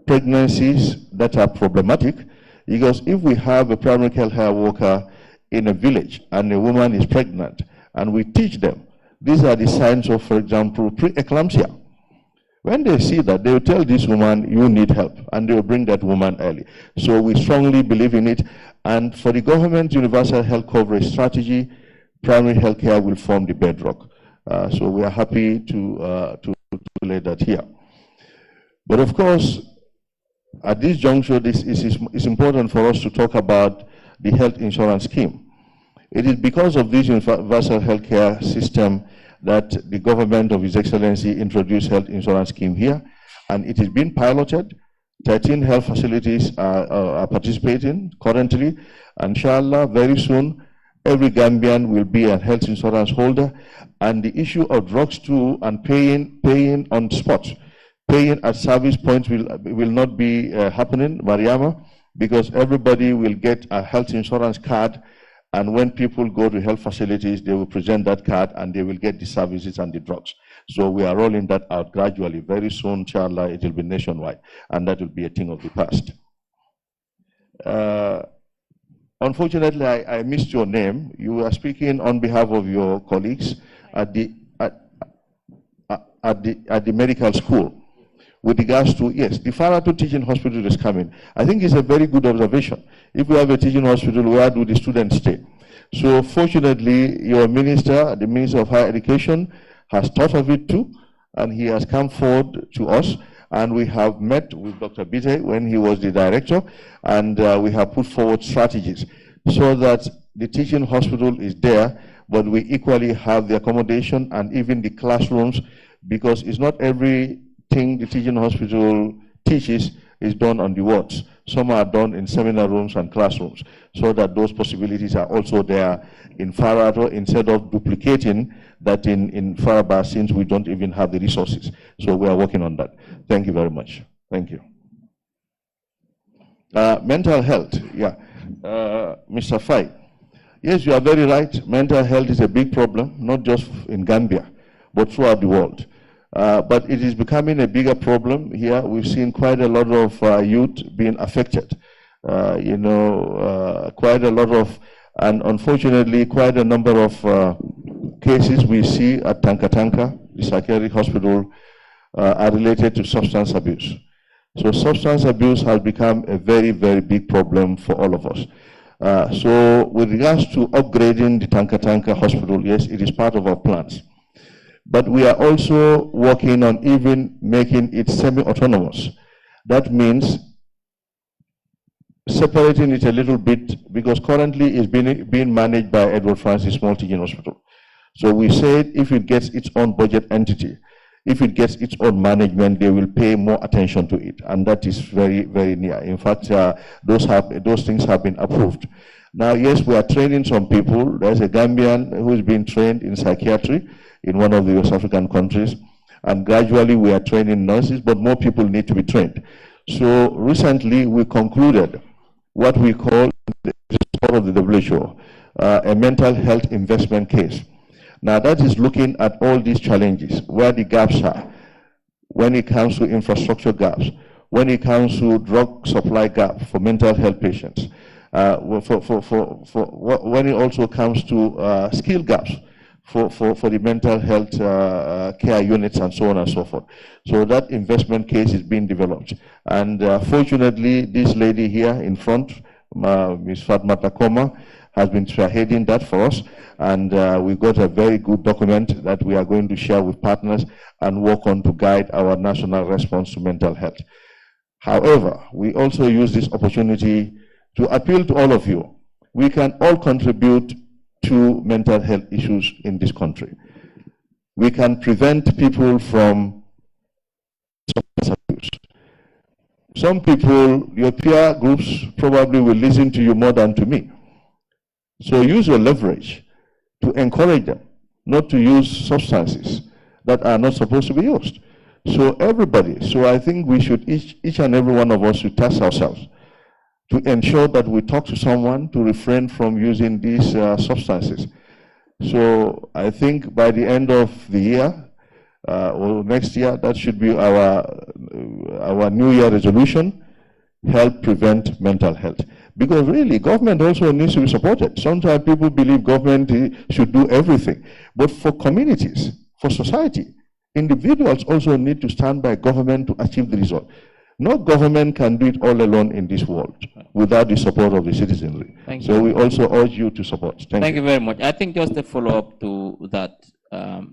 pregnancies that are problematic, because if we have a primary health worker in a village and a woman is pregnant and we teach them, these are the signs of, for example, preeclampsia. When they see that, they will tell this woman, you need help, and they will bring that woman early. So we strongly believe in it, and for the government universal health coverage strategy, primary health care will form the bedrock. So we are happy to lay that here. But of course, at this juncture, it's important for us to talk about the health insurance scheme. It is because of this universal health care system that the government of His Excellency introduced health insurance scheme here, and it is being piloted. 13 health facilities are participating currently. Inshallah, very soon, every Gambian will be a health insurance holder, and the issue of drugs too and paying on spot, paying at service points will not be happening, Mariama, because everybody will get a health insurance card, and when people go to health facilities, they will present that card and they will get the services and the drugs. So we are rolling that out gradually. Very soon, inshallah, it will be nationwide, and that will be a thing of the past. Unfortunately, I missed your name. You were speaking on behalf of your colleagues at the medical school. With regards to, yes, the Faratu Teaching Hospital is coming. I think it's a very good observation. If we have a teaching hospital, where do the students stay? So fortunately, your minister, the Minister of Higher Education, has thought of it too, and he has come forward to us, and we have met with Dr. Bite when he was the director, and we have put forward strategies so that the teaching hospital is there, but we equally have the accommodation and even the classrooms, because it's not everything the teaching hospital teaches is done on the wards. Some are done in seminar rooms and classrooms, so that those possibilities are also there in Farato, instead of duplicating that in Faraba, since we don't even have the resources. So we are working on that. Thank you very much. Thank you. Mental health, yeah. Mr. Fai, yes, you are very right. Mental health is a big problem, not just in Gambia, but throughout the world. But it is becoming a bigger problem here. We've seen quite a lot of youth being affected. Quite a lot of, and unfortunately, quite a number of cases we see at Tanka, the psychiatric hospital, are related to substance abuse. So substance abuse has become a very, very big problem for all of us. So with regards to upgrading the Tanka hospital, yes, it is part of our plans. But we are also working on even making it semi-autonomous. That means separating it a little bit, because currently it's being managed by Edward Francis Small Teaching Hospital. So we said if it gets its own budget entity, if it gets its own management, they will pay more attention to it, and that is very, very near. In fact, those things have been approved. Now, yes, we are training some people. There's a Gambian who is being trained in psychiatry in one of the West African countries, and gradually we are training nurses, but more people need to be trained. So recently we concluded what we call the support of the WHO, a mental health investment case. Now that is looking at all these challenges, where the gaps are, when it comes to infrastructure gaps, when it comes to drug supply gap for mental health patients, when it also comes to skill gaps for the mental health care units and so on and so forth. So that investment case is being developed. And fortunately, this lady here in front, Ms. Fatmata Koma, has been spearheading that for us, and we got a very good document that we are going to share with partners and work on to guide our national response to mental health. However, we also use this opportunity to appeal to all of you. We can all contribute to mental health issues in this country. We can prevent people from substance abuse. Some people, your peer groups probably will listen to you more than to me. So use your leverage to encourage them not to use substances that are not supposed to be used. So everybody, so I think we should, each and every one of us should task ourselves to ensure that we talk to someone to refrain from using these substances. So I think by the end of the year or next year, that should be our New Year resolution, help prevent mental health. Because really, government also needs to be supported. Sometimes people believe government should do everything. But for communities, for society, individuals also need to stand by government to achieve the result. No government can do it all alone in this world without the support of the citizenry. So we also urge you to support. Thank you very much. I think just a follow-up to that,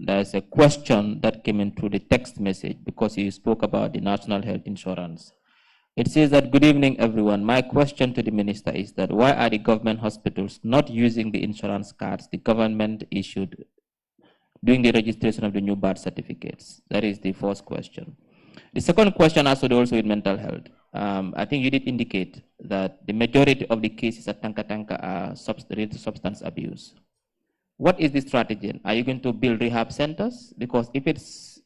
there's a question that came in through the text message because you spoke about the national health insurance. It says that, good evening, everyone. My question to the minister is that why are the government hospitals not using the insurance cards the government issued during the registration of the new birth certificates? That is the first question. The second question has to do also with mental health. I think you did indicate that the majority of the cases at Tanka Tanka are related to substance abuse. What is the strategy? Are you going to build rehab centers? Because if it's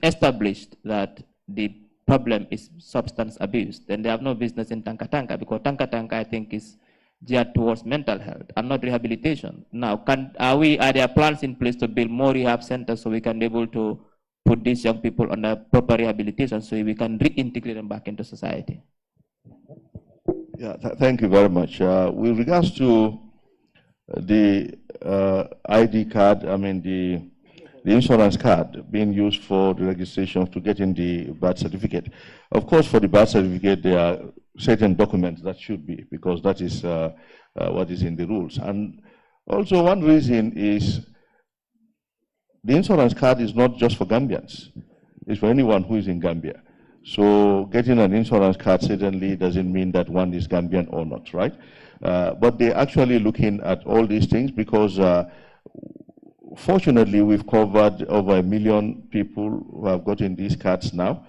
established that the problem is substance abuse, then they have no business in Tanka Tanka, because Tanka Tanka, I think, is geared towards mental health and not rehabilitation. Now, are there plans in place to build more rehab centers so we can be able to put these young people on a proper rehabilitation so we can reintegrate them back into society? Yeah, thank you very much. With regards to the ID card, I mean the insurance card being used for the registration to getting the birth certificate. Of course, for the birth certificate, there are certain documents that should be, because that is what is in the rules. And also one reason is the insurance card is not just for Gambians. It's for anyone who is in Gambia. So getting an insurance card certainly doesn't mean that one is Gambian or not, right? But they're actually looking at all these things because fortunately, we've covered over 1 million people who have gotten these cards now,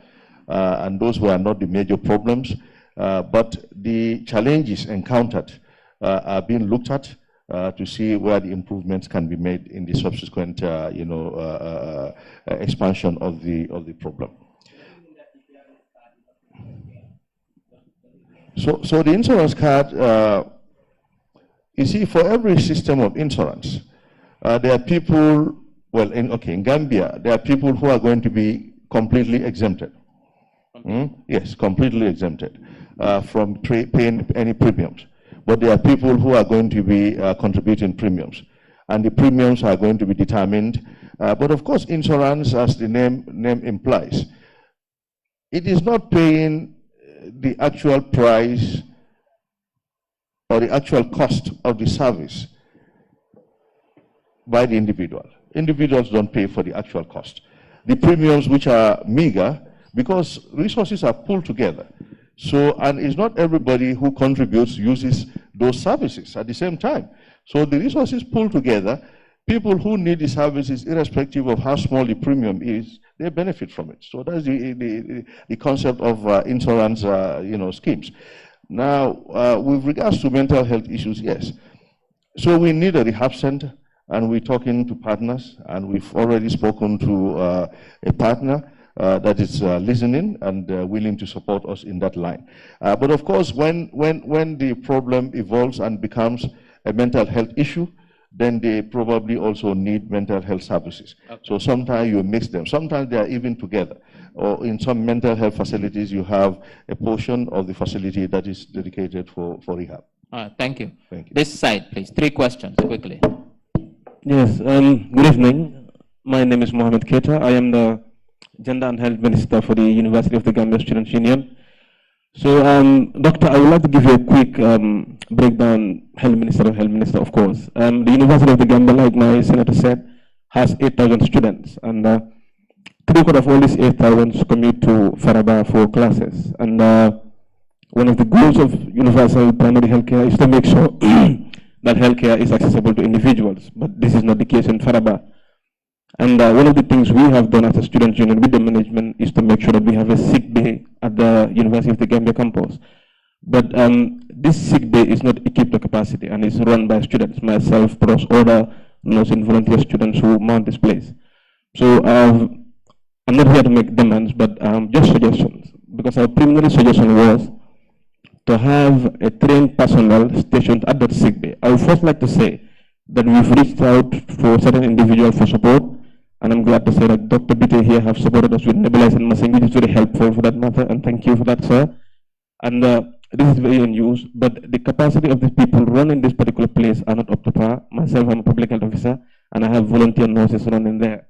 and those were not the major problems. But the challenges encountered are being looked at to see where the improvements can be made in the subsequent, expansion of the problem. So the insurance card, you see, for every system of insurance, there are people, well, in Gambia, there are people who are going to be completely exempted. Yes, completely exempted from paying any premiums. But there are people who are going to be contributing premiums. And the premiums are going to be determined. But of course, insurance, as the name implies, it is not paying the actual price or the actual cost of the service by the individual. Individuals don't pay for the actual cost. The premiums, which are meager, because resources are pulled together. So, and it's not everybody who contributes uses those services at the same time. So the resources pulled together, people who need the services, irrespective of how small the premium is, they benefit from it. So that's the concept of insurance, schemes. Now, with regards to mental health issues, yes. So we need a rehab center, and we're talking to partners, and we've already spoken to a partner that is listening and willing to support us in that line. But of course, when the problem evolves and becomes a mental health issue, then they probably also need mental health services. Okay. So sometimes you mix them. Sometimes they are even together. Or in some mental health facilities, you have a portion of the facility that is dedicated for rehab. Thank you. Thank you. This side, please. 3 questions, quickly. Yes, good evening. My name is Mohammed Keita. I am the Gender and Health Minister for the University of the Gambia Students Union. So, Doctor, I would like to give you a quick breakdown. Health Minister, of course. The University of the Gambia, like my senator said, has 8,000 students, and 3/4 of all these 8,000 commute to Faraba for classes. And one of the goals of universal primary healthcare is to make sure that healthcare is accessible to individuals. But this is not the case in Faraba. And one of the things we have done as a student union with the management is to make sure that we have a sick day at the University of the Gambia campus. But this sick bay is not equipped to capacity and is run by students, myself, plus other nursing volunteer students who mount this place. So I'm not here to make demands, but just suggestions, because our preliminary suggestion was to have a trained personnel stationed at that sick bay. I would first like to say that we've reached out for certain individuals for support, and I'm glad to say that Dr. Bite here have supported us with nebulizing machine, which is very helpful for that matter, and thank you for that, sir. And this is very unused, but the capacity of the people running this particular place are not up to par. Myself, I'm a public health officer, and I have volunteer nurses running there.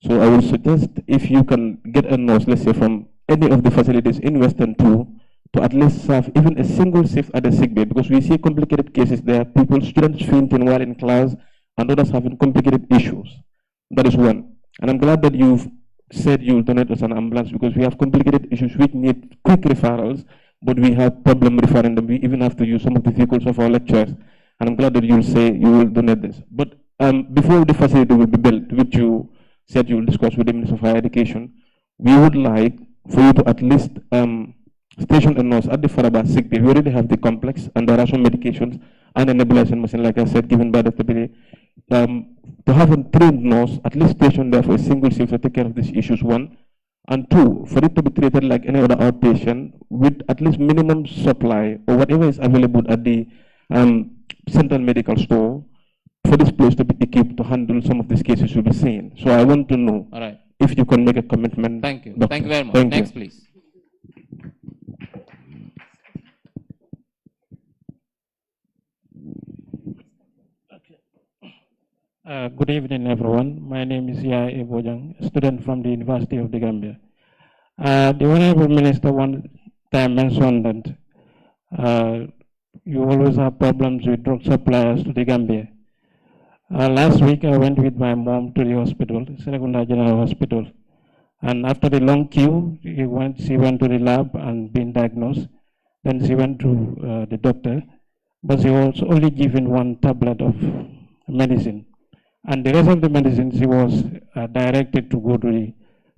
So I would suggest if you can get a nurse, let's say from any of the facilities in Western 2, to at least serve even a single shift at the sick bay, because we see complicated cases there, people, students fainting while in class, and others having complicated issues. That is one. And I'm glad that you've said you'll donate us an ambulance, because we have complicated issues which need quick referrals, but we have problem referring them. We even have to use some of the vehicles of our lecturers. And I'm glad that you'll say you will donate this. But before the facility will be built, which you said you will discuss with the Minister of Higher Education, we would like for you to at least station a nurse at the Faraba sick bay. We already have the complex, and there are some medications and a nebulization machine, like I said, given by Dr. Bide. To have a trained nurse at least stationed there for a single shift to take care of these issues, one. And two, for it to be treated like any other outpatient with at least minimum supply or whatever is available at the central medical store, for this place to be equipped to handle some of these cases you'll be seeing. So I want to know if you can make a commitment. Thank you. Doctor. Thank you very much. Thank Next, you. please. Good evening, everyone. My name is Yaya Ebojang, a student from the University of the Gambia. The Honorable Minister one time mentioned that you always have problems with drug suppliers to the Gambia. Last week, I went with my mom to the hospital, Serekunda General Hospital, and after the long queue, she went to the lab and been diagnosed. Then she went to the doctor, but she was only given one tablet of medicine. And the rest of the medicine, she was directed to go to the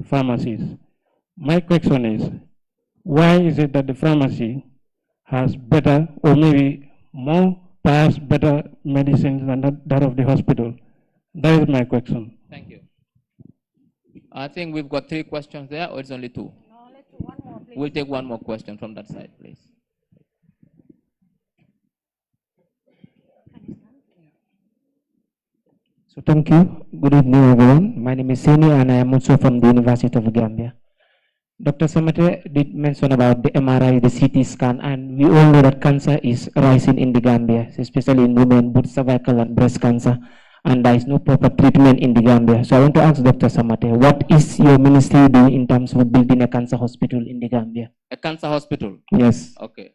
pharmacies. My question is, why is it that the pharmacy has better, or maybe more, perhaps better medicines than that of the hospital? That is my question. Thank you. I think we've got 3 questions there, or it's only 2? No, let's do one more, please. We'll take one more question from that side, please. So thank you. Good evening, everyone. My name is Sini, and I am also from the University of the Gambia. Dr. Samateh did mention about the MRI, the CT scan, and we all know that cancer is rising in the Gambia, especially in women, both cervical and breast cancer, and there is no proper treatment in the Gambia. So I want to ask Dr. Samateh, what is your ministry doing in terms of building a cancer hospital in the Gambia? A cancer hospital? Yes. Okay.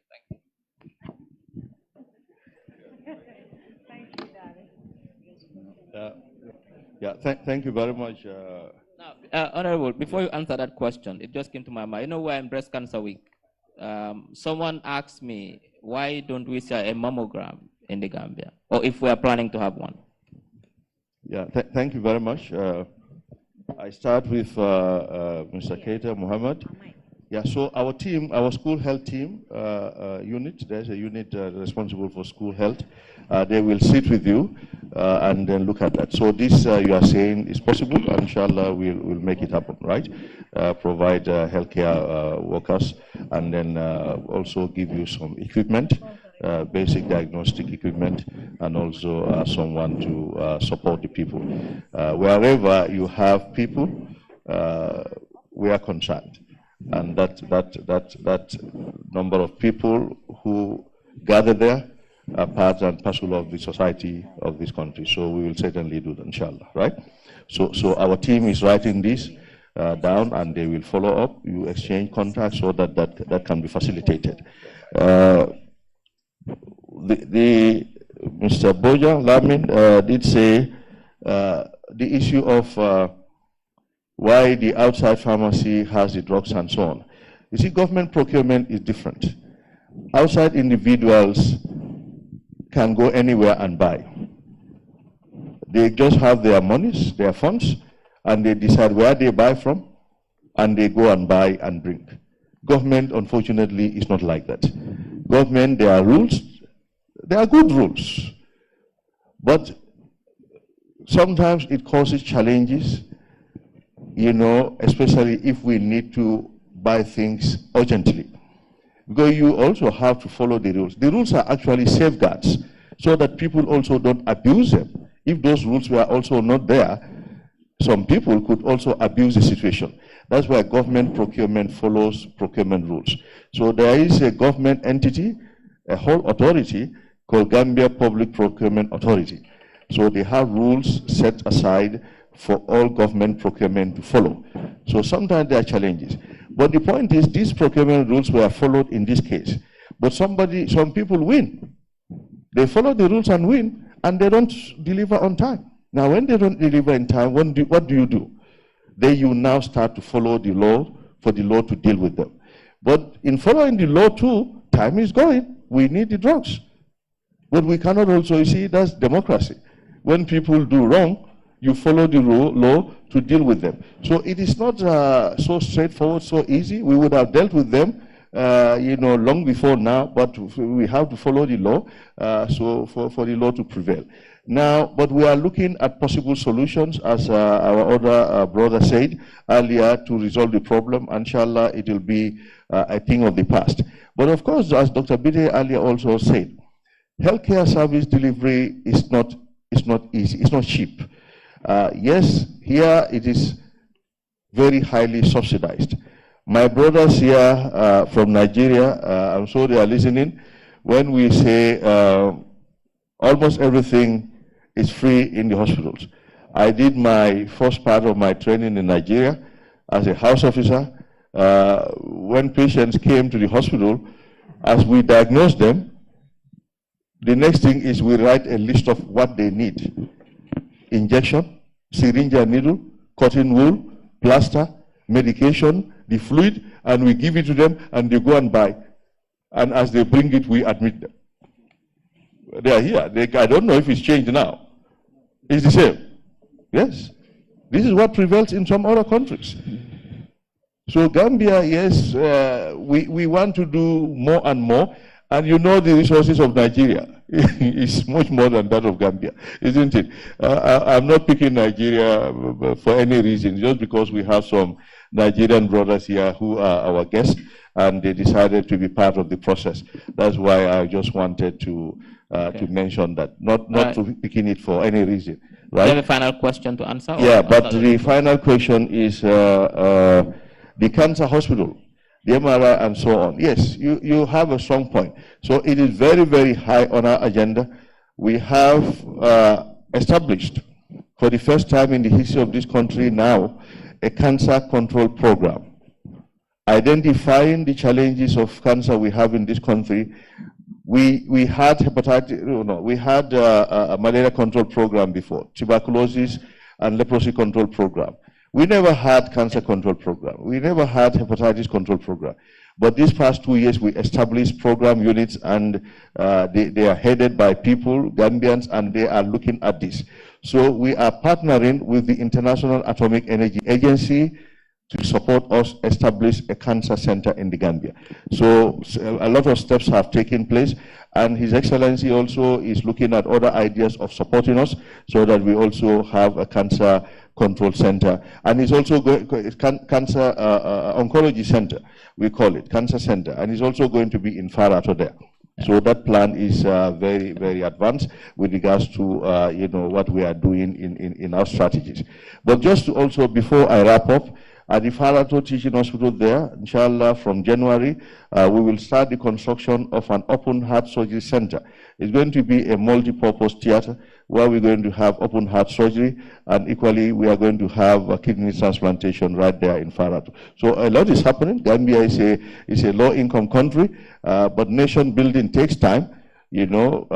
Thank you very much. Now, Honorable, before you answer that question, it just came to my mind. You know, we're in Breast Cancer Week. Someone asked me, why don't we see a mammogram in the Gambia, or if we are planning to have one? Yeah, thank you very much. I start with Mr. Keita Muhammad. Yeah, so our team, our school health team unit, there's a unit responsible for school health. They will sit with you and then look at that. So this you are saying is possible, and inshallah we'll make it happen, right? Provide healthcare workers, and then also give you some equipment, basic diagnostic equipment, and also someone to support the people. Wherever you have people, we are concerned. And that number of people who gather there are part and parcel of the society of this country. So we will certainly do that, inshallah, right? So our team is writing this down, and they will follow up. You exchange contacts so that can be facilitated. Mr. Boja Lamin did say the issue of why the outside pharmacy has the drugs and so on. You see, government procurement is different. Outside individuals can go anywhere and buy. They just have their monies, their funds, and they decide where they buy from, and they go and buy and bring. Government, unfortunately, is not like that. government, there are rules. There are good rules. But sometimes it causes challenges, especially if we need to buy things urgently. Because you also have to follow the rules. The rules are actually safeguards so that people also don't abuse them. If those rules were also not there, some people could also abuse the situation. That's why government procurement follows procurement rules. So there is a government entity, a whole authority called Gambia Public Procurement Authority. So they have rules set aside for all government procurement to follow. So sometimes there are challenges. But the point is, these procurement rules were followed in this case. But some people win. They follow the rules and win, and they don't deliver on time. Now, when they don't deliver in time, what do you do? Then you now start to follow the law for the law to deal with them. But in following the law too, time is going. We need the drugs. But we cannot also, you see, that's democracy. When people do wrong, you follow the law to deal with them. So it is not so straightforward, so easy. We would have dealt with them, long before now, but we have to follow the law so for the law to prevail. Now, but we are looking at possible solutions, as our other brother said earlier, to resolve the problem. Inshallah, it will be a thing of the past. But of course, as Dr. Bide earlier also said, healthcare service delivery is not easy, it's not cheap. Yes, here it is very highly subsidized. My brothers here from Nigeria, I'm sure they are listening, when we say almost everything is free in the hospitals. I did my first part of my training in Nigeria as a house officer. When patients came to the hospital, as we diagnosed them, the next thing is we write a list of what they need. Injection, syringe and needle, cotton wool, plaster, medication, the fluid, and we give it to them and they go and buy. And as they bring it, we admit them. They are here. I don't know if it's changed now. It's the same. Yes. This is what prevails in some other countries. So Gambia, yes, we want to do more and more. And you know the resources of Nigeria is much more than that of Gambia, isn't it? I'm not picking Nigeria for any reason, just because we have some Nigerian brothers here who are our guests, and they decided to be part of the process. That's why I just wanted to mention that, not to picking it for any reason. Right? Do you have a final question to answer? Yeah, but the final question is the cancer hospital, the MRI and so on. Yes, you have a strong point. So it is very, very high on our agenda. We have established for the first time in the history of this country now a cancer control program, identifying the challenges of cancer we have in this country. We had we had a malaria control program before, tuberculosis and leprosy control program. We never had cancer control program. We never had hepatitis control program. But these past 2 years, we established program units, and they are headed by people, Gambians, and they are looking at this. So we are partnering with the International Atomic Energy Agency to support us establish a cancer center in the Gambia. So a lot of steps have taken place, and His Excellency also is looking at other ideas of supporting us so that we also have a cancer control center. And he's also cancer oncology center, we call it, cancer center, and it's also going to be in Farato there. So that plan is very, very advanced with regards to what we are doing in our strategies. But just to also, before I wrap up, at the Farato Teaching Hospital there, inshallah, from January, we will start the construction of an open heart surgery center. It's going to be a multi-purpose theater where we're going to have open heart surgery, and equally we are going to have a kidney transplantation right there in Farato. So a lot is happening. Gambia is a low-income country, but nation building takes time. You know,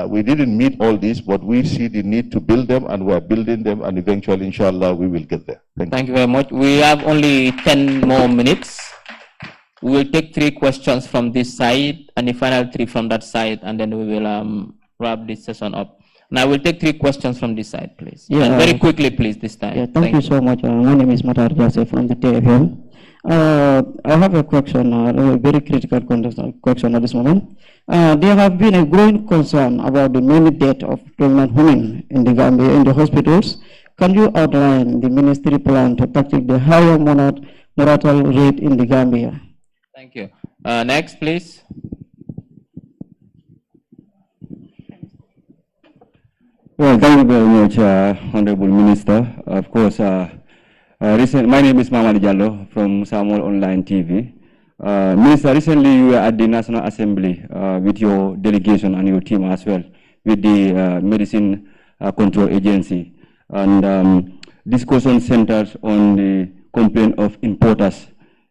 we didn't meet all this, but we see the need to build them, and we're building them, and eventually, inshallah, we will get there. Thank you very much. We have only 10 more minutes. We will take 3 questions from this side, and the final 3 from that side, and then we will wrap this session up. Now we'll take 3 questions from this side, please. Yeah, and very quickly, please, this time. Yeah, thank you so much. My name is Matar Joseph from the TFM. I have a question, a very critical question at this moment. There have been a growing concern about the many deaths of pregnant women in the Gambia in the hospitals. Can you outline the ministry plan to tackle the higher mortality rate in the Gambia? Thank you. Next, please. Well, thank you very much, Honorable Minister. Of course, my name is Mamadi Jallo from Samuel Online TV. Minister, recently you were at the National Assembly with your delegation and your team as well, with the Medicine Control Agency. And discussion centers on the complaint of importers,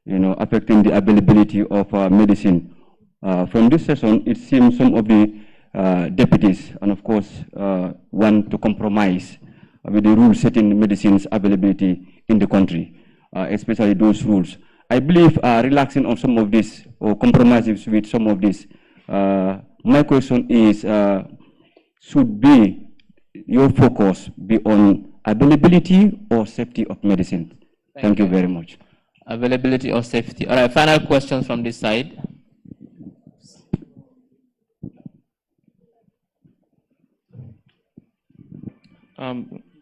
affecting the availability of medicine. From this session, it seems some of the deputies, and of course, want to compromise with the rules setting medicines availability in the country, especially those rules. I believe relaxing on some of this or compromising with some of this. My question is, should be your focus be on availability or safety of medicine? Thank you very much. Availability or safety. All right, final questions from this side.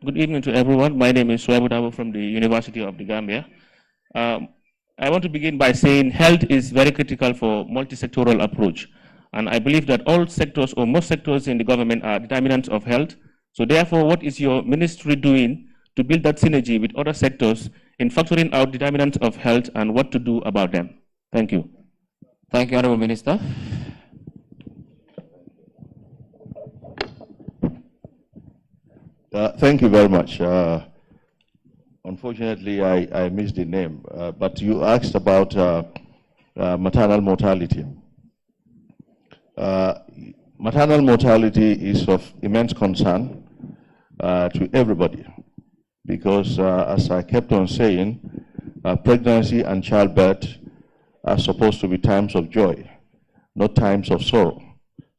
Good evening to everyone. My name is Suwaibu Dabo from the University of the Gambia. I want to begin by saying health is very critical for multi-sectoral approach. And I believe that all sectors or most sectors in the government are determinants of health. So therefore, what is your ministry doing to build that synergy with other sectors in factoring out determinants of health and what to do about them? Thank you. Thank you, Honorable Minister. Thank you very much. Unfortunately, I missed the name, but you asked about maternal mortality. Maternal mortality is of immense concern to everybody because, as I kept on saying, pregnancy and childbirth are supposed to be times of joy, not times of sorrow.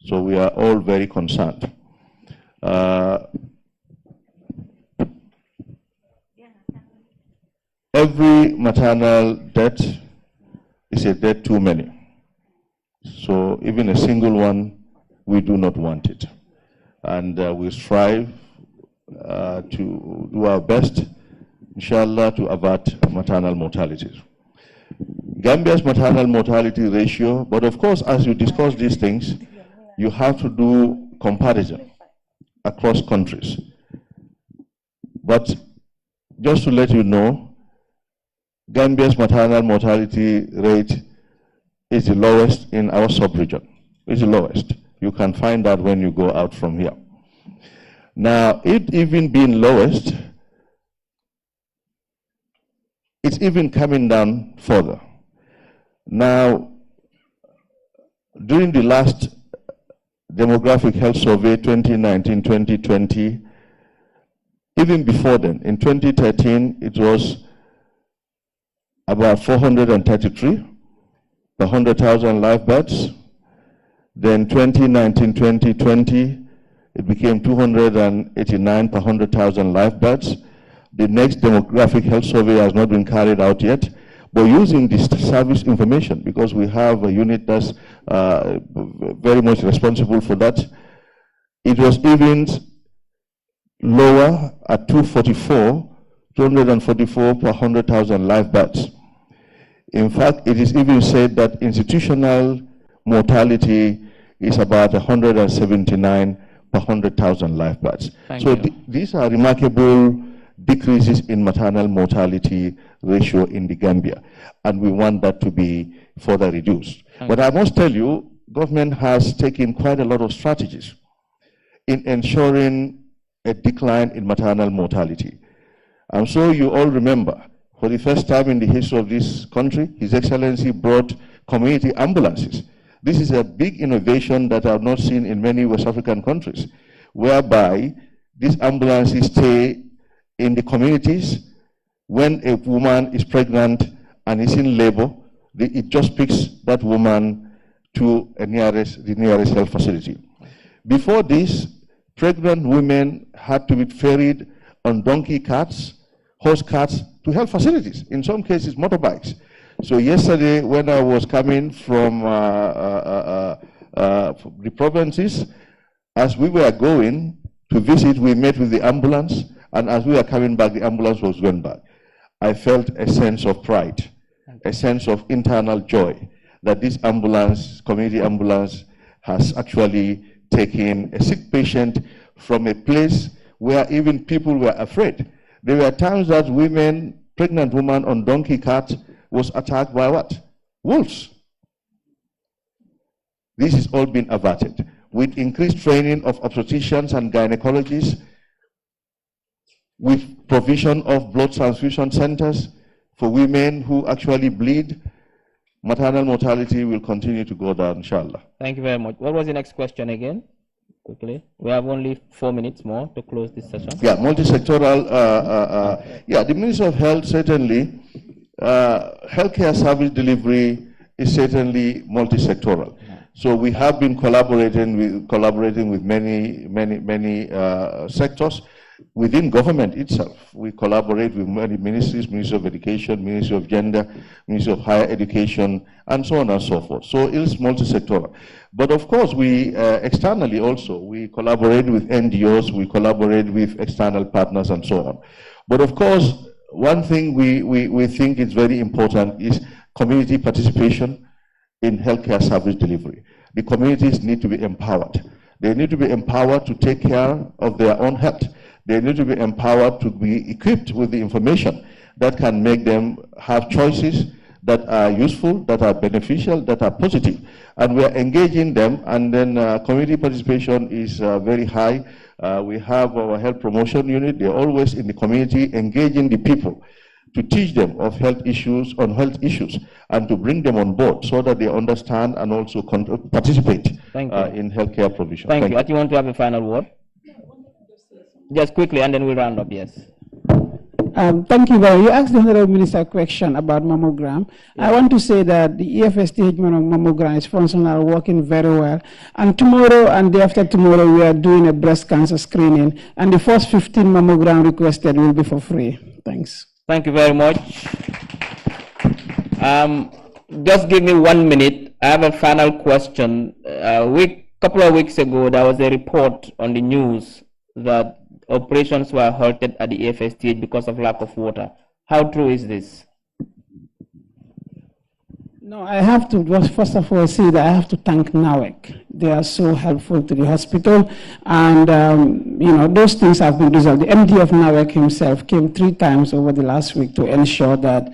So we are all very concerned. Every maternal death is a death too many. So even a single one, we do not want it. And we strive to do our best, inshallah, to avert maternal mortality. Gambia's maternal mortality ratio, but of course, as you discuss these things, you have to do comparison across countries. But just to let you know, Gambia's maternal mortality rate is the lowest in our sub-region. It's the lowest. You can find that when you go out from here. Now, it even being lowest, it's even coming down further. Now, during the last demographic health survey 2019-2020, even before then, in 2013, it was about 433 per 100,000 live births. Then 2019-2020, it became 289 per 100,000 live births. The next demographic health survey has not been carried out yet, but using this service information, because we have a unit that's very much responsible for that, it was even lower at 244 per 100,000 live births. In fact, it is even said that institutional mortality is about 179 per 100,000 live births. So these are remarkable decreases in maternal mortality ratio in the Gambia, and we want that to be further reduced. But I must tell you, government has taken quite a lot of strategies in ensuring a decline in maternal mortality. I'm sure you all remember, for the first time in the history of this country, His Excellency brought community ambulances. This is a big innovation that I've not seen in many West African countries, whereby these ambulances stay in the communities. When a woman is pregnant and is in labor, it just picks that woman to the nearest health facility. Before this, pregnant women had to be ferried on donkey carts, horse carts to health facilities, in some cases motorbikes. So yesterday, when I was coming from the provinces, as we were going to visit, we met with the ambulance, and as we were coming back, the ambulance was going back. I felt a sense of pride, a sense of internal joy that this ambulance, community ambulance, has actually taken a sick patient from a place where even people were afraid. There were times that women, pregnant woman on donkey cart was attacked by what? Wolves. This has all been averted. With increased training of obstetricians and gynecologists, with provision of blood transfusion centers for women who actually bleed, maternal mortality will continue to go down, inshallah. Thank you very much. What was the next question again? Quickly. We have only 4 minutes more to close this session. Yeah, multi-sectoral. Yeah, the Ministry of Health certainly, healthcare service delivery is certainly multi-sectoral. So we have been collaborating with many sectors within government itself. We collaborate with many ministries, Ministry of Education, Ministry of Gender, Ministry of Higher Education, and so on and so forth. So it is multi-sectoral. But of course, we externally also, we collaborate with NGOs, we collaborate with external partners and so on. But of course, one thing we think is very important is community participation in healthcare service delivery. The communities need to be empowered. They need to be empowered to take care of their own health. They need to be empowered to be equipped with the information that can make them have choices that are useful, that are beneficial, that are positive. And we are engaging them, and then community participation is very high. We have our health promotion unit. They're always in the community engaging the people to teach them of health issues, and to bring them on board so that they understand and also participate in healthcare provision. Thank you. Do you want to have a final word? Just quickly, and then we'll round up, yes. Thank you very much. You asked the Honorable Minister a question about mammogram. Yeah. I want to say that the EFSTH mammogram is functional, working very well. And tomorrow and day after tomorrow, we are doing a breast cancer screening. And the first 15 mammogram requested will be for free. Thanks. Thank you very much. Just give me 1 minute. I have a final question. Couple of weeks ago, there was a report on the news that operations were halted at the EFSTH because of lack of water. How true is this? No, I have to, first of all, say that I have to thank NAWEC. They are so helpful to the hospital, and you know, those things have been resolved. The MD of NAWEC himself came 3 times over the last week to ensure that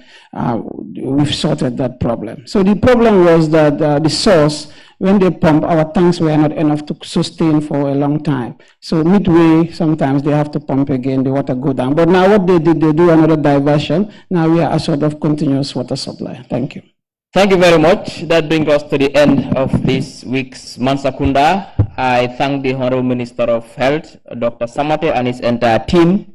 we've sorted that problem. So the problem was that the source, when they pump, our tanks were not enough to sustain for a long time. So midway, sometimes they have to pump again, the water go down. But now what they did, they do another diversion. Now we are a sort of continuous water supply. Thank you. Thank you very much. That brings us to the end of this week's Mansakunda. I thank the Honorable Minister of Health, Dr. Samateh, and his entire team.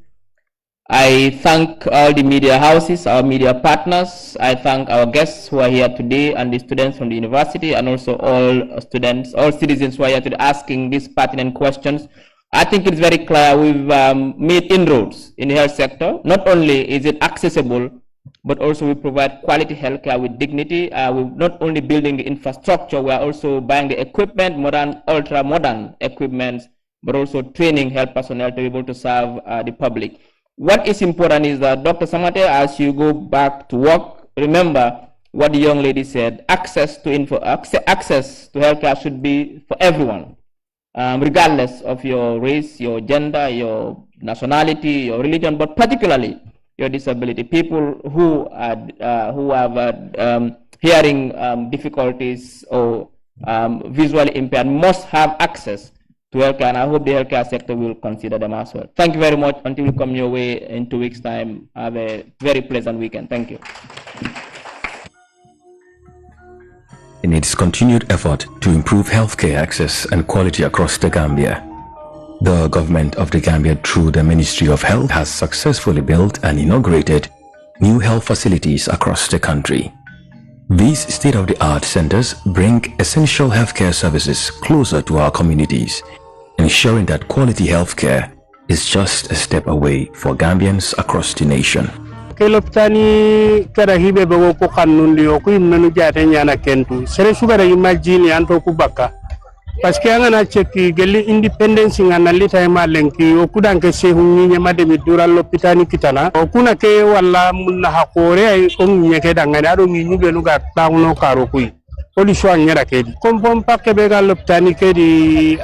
I thank all the media houses, our media partners. I thank our guests who are here today and the students from the university, and also all students, all citizens who are here today asking these pertinent questions. I think it's very clear we've made inroads in the health sector. Not only is it accessible, but also we provide quality healthcare with dignity. We're not only building the infrastructure, we are also buying the equipment, modern, ultra-modern equipment, but also training health personnel to be able to serve the public. What is important is that, Dr. Samateh, as you go back to work, remember what the young lady said, access to healthcare should be for everyone, regardless of your race, your gender, your nationality, your religion, but particularly your disability. People who have hearing difficulties or visually impaired must have access to healthcare, and I hope the healthcare sector will consider them as well. Thank you very much. Until we come your way in 2 weeks' time, have a very pleasant weekend. Thank you. In its continued effort to improve healthcare access and quality across the Gambia, the government of the Gambia, through the Ministry of Health, has successfully built and inaugurated new health facilities across the country. These state-of-the-art centers bring essential healthcare services closer to our communities, ensuring that quality healthcare is just a step away for Gambians across the nation. ke loptani kada hibe be ko kannundi o ko menu jate nyana kentu sere subara imagine anto ku bakka parce que angana cheki gelli independence ngana lita ma lenki o kudanke sehu nyi made mi dural lopitani kitana o kuna ke walla munna hakore ay on nyeke dangane ado mi nyube nu ga tawno karo kuyi oli so anyara kedi kompom pakke be gal loptani kedi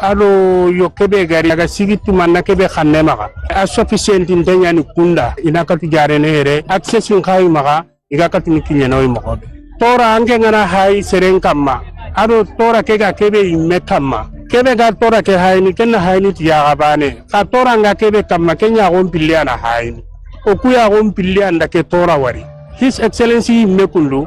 ado yo kebe gari aga sigitu manna kebe khanne maka a sufficient intenya ni kunda inakatu jare nere access ngai maka igakatu ni kinyana wi mako tora ange ngana hay seren kamma ado tora kega kebe imme kamma kebe ga tora ke hayni kenna hayni tiya gabane ka tora nga kebe kamma kenya gon pilliana hayni o kuya gon pillianda ke tora wari his excellency mekundu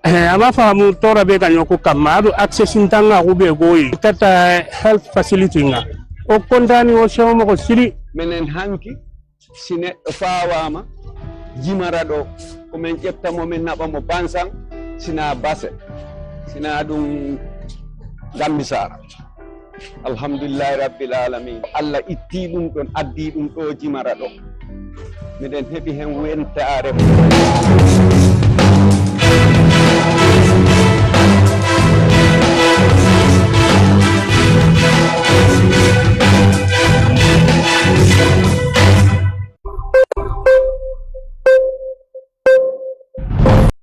ama fahamu tora be ganyo ko kamma ado access intanga ube goyi kata health facility nga o kondani o shawmo ko siri menen hanki sine fawama jimarado ko men ƴettamo men naɓamo bansan sina base sina ɗum gambisara alhamdulillahi rabbil alamin allah itti ɗum ɗon addi ɗum ɗo jimara ɗo miɗen heeɓi hen wentare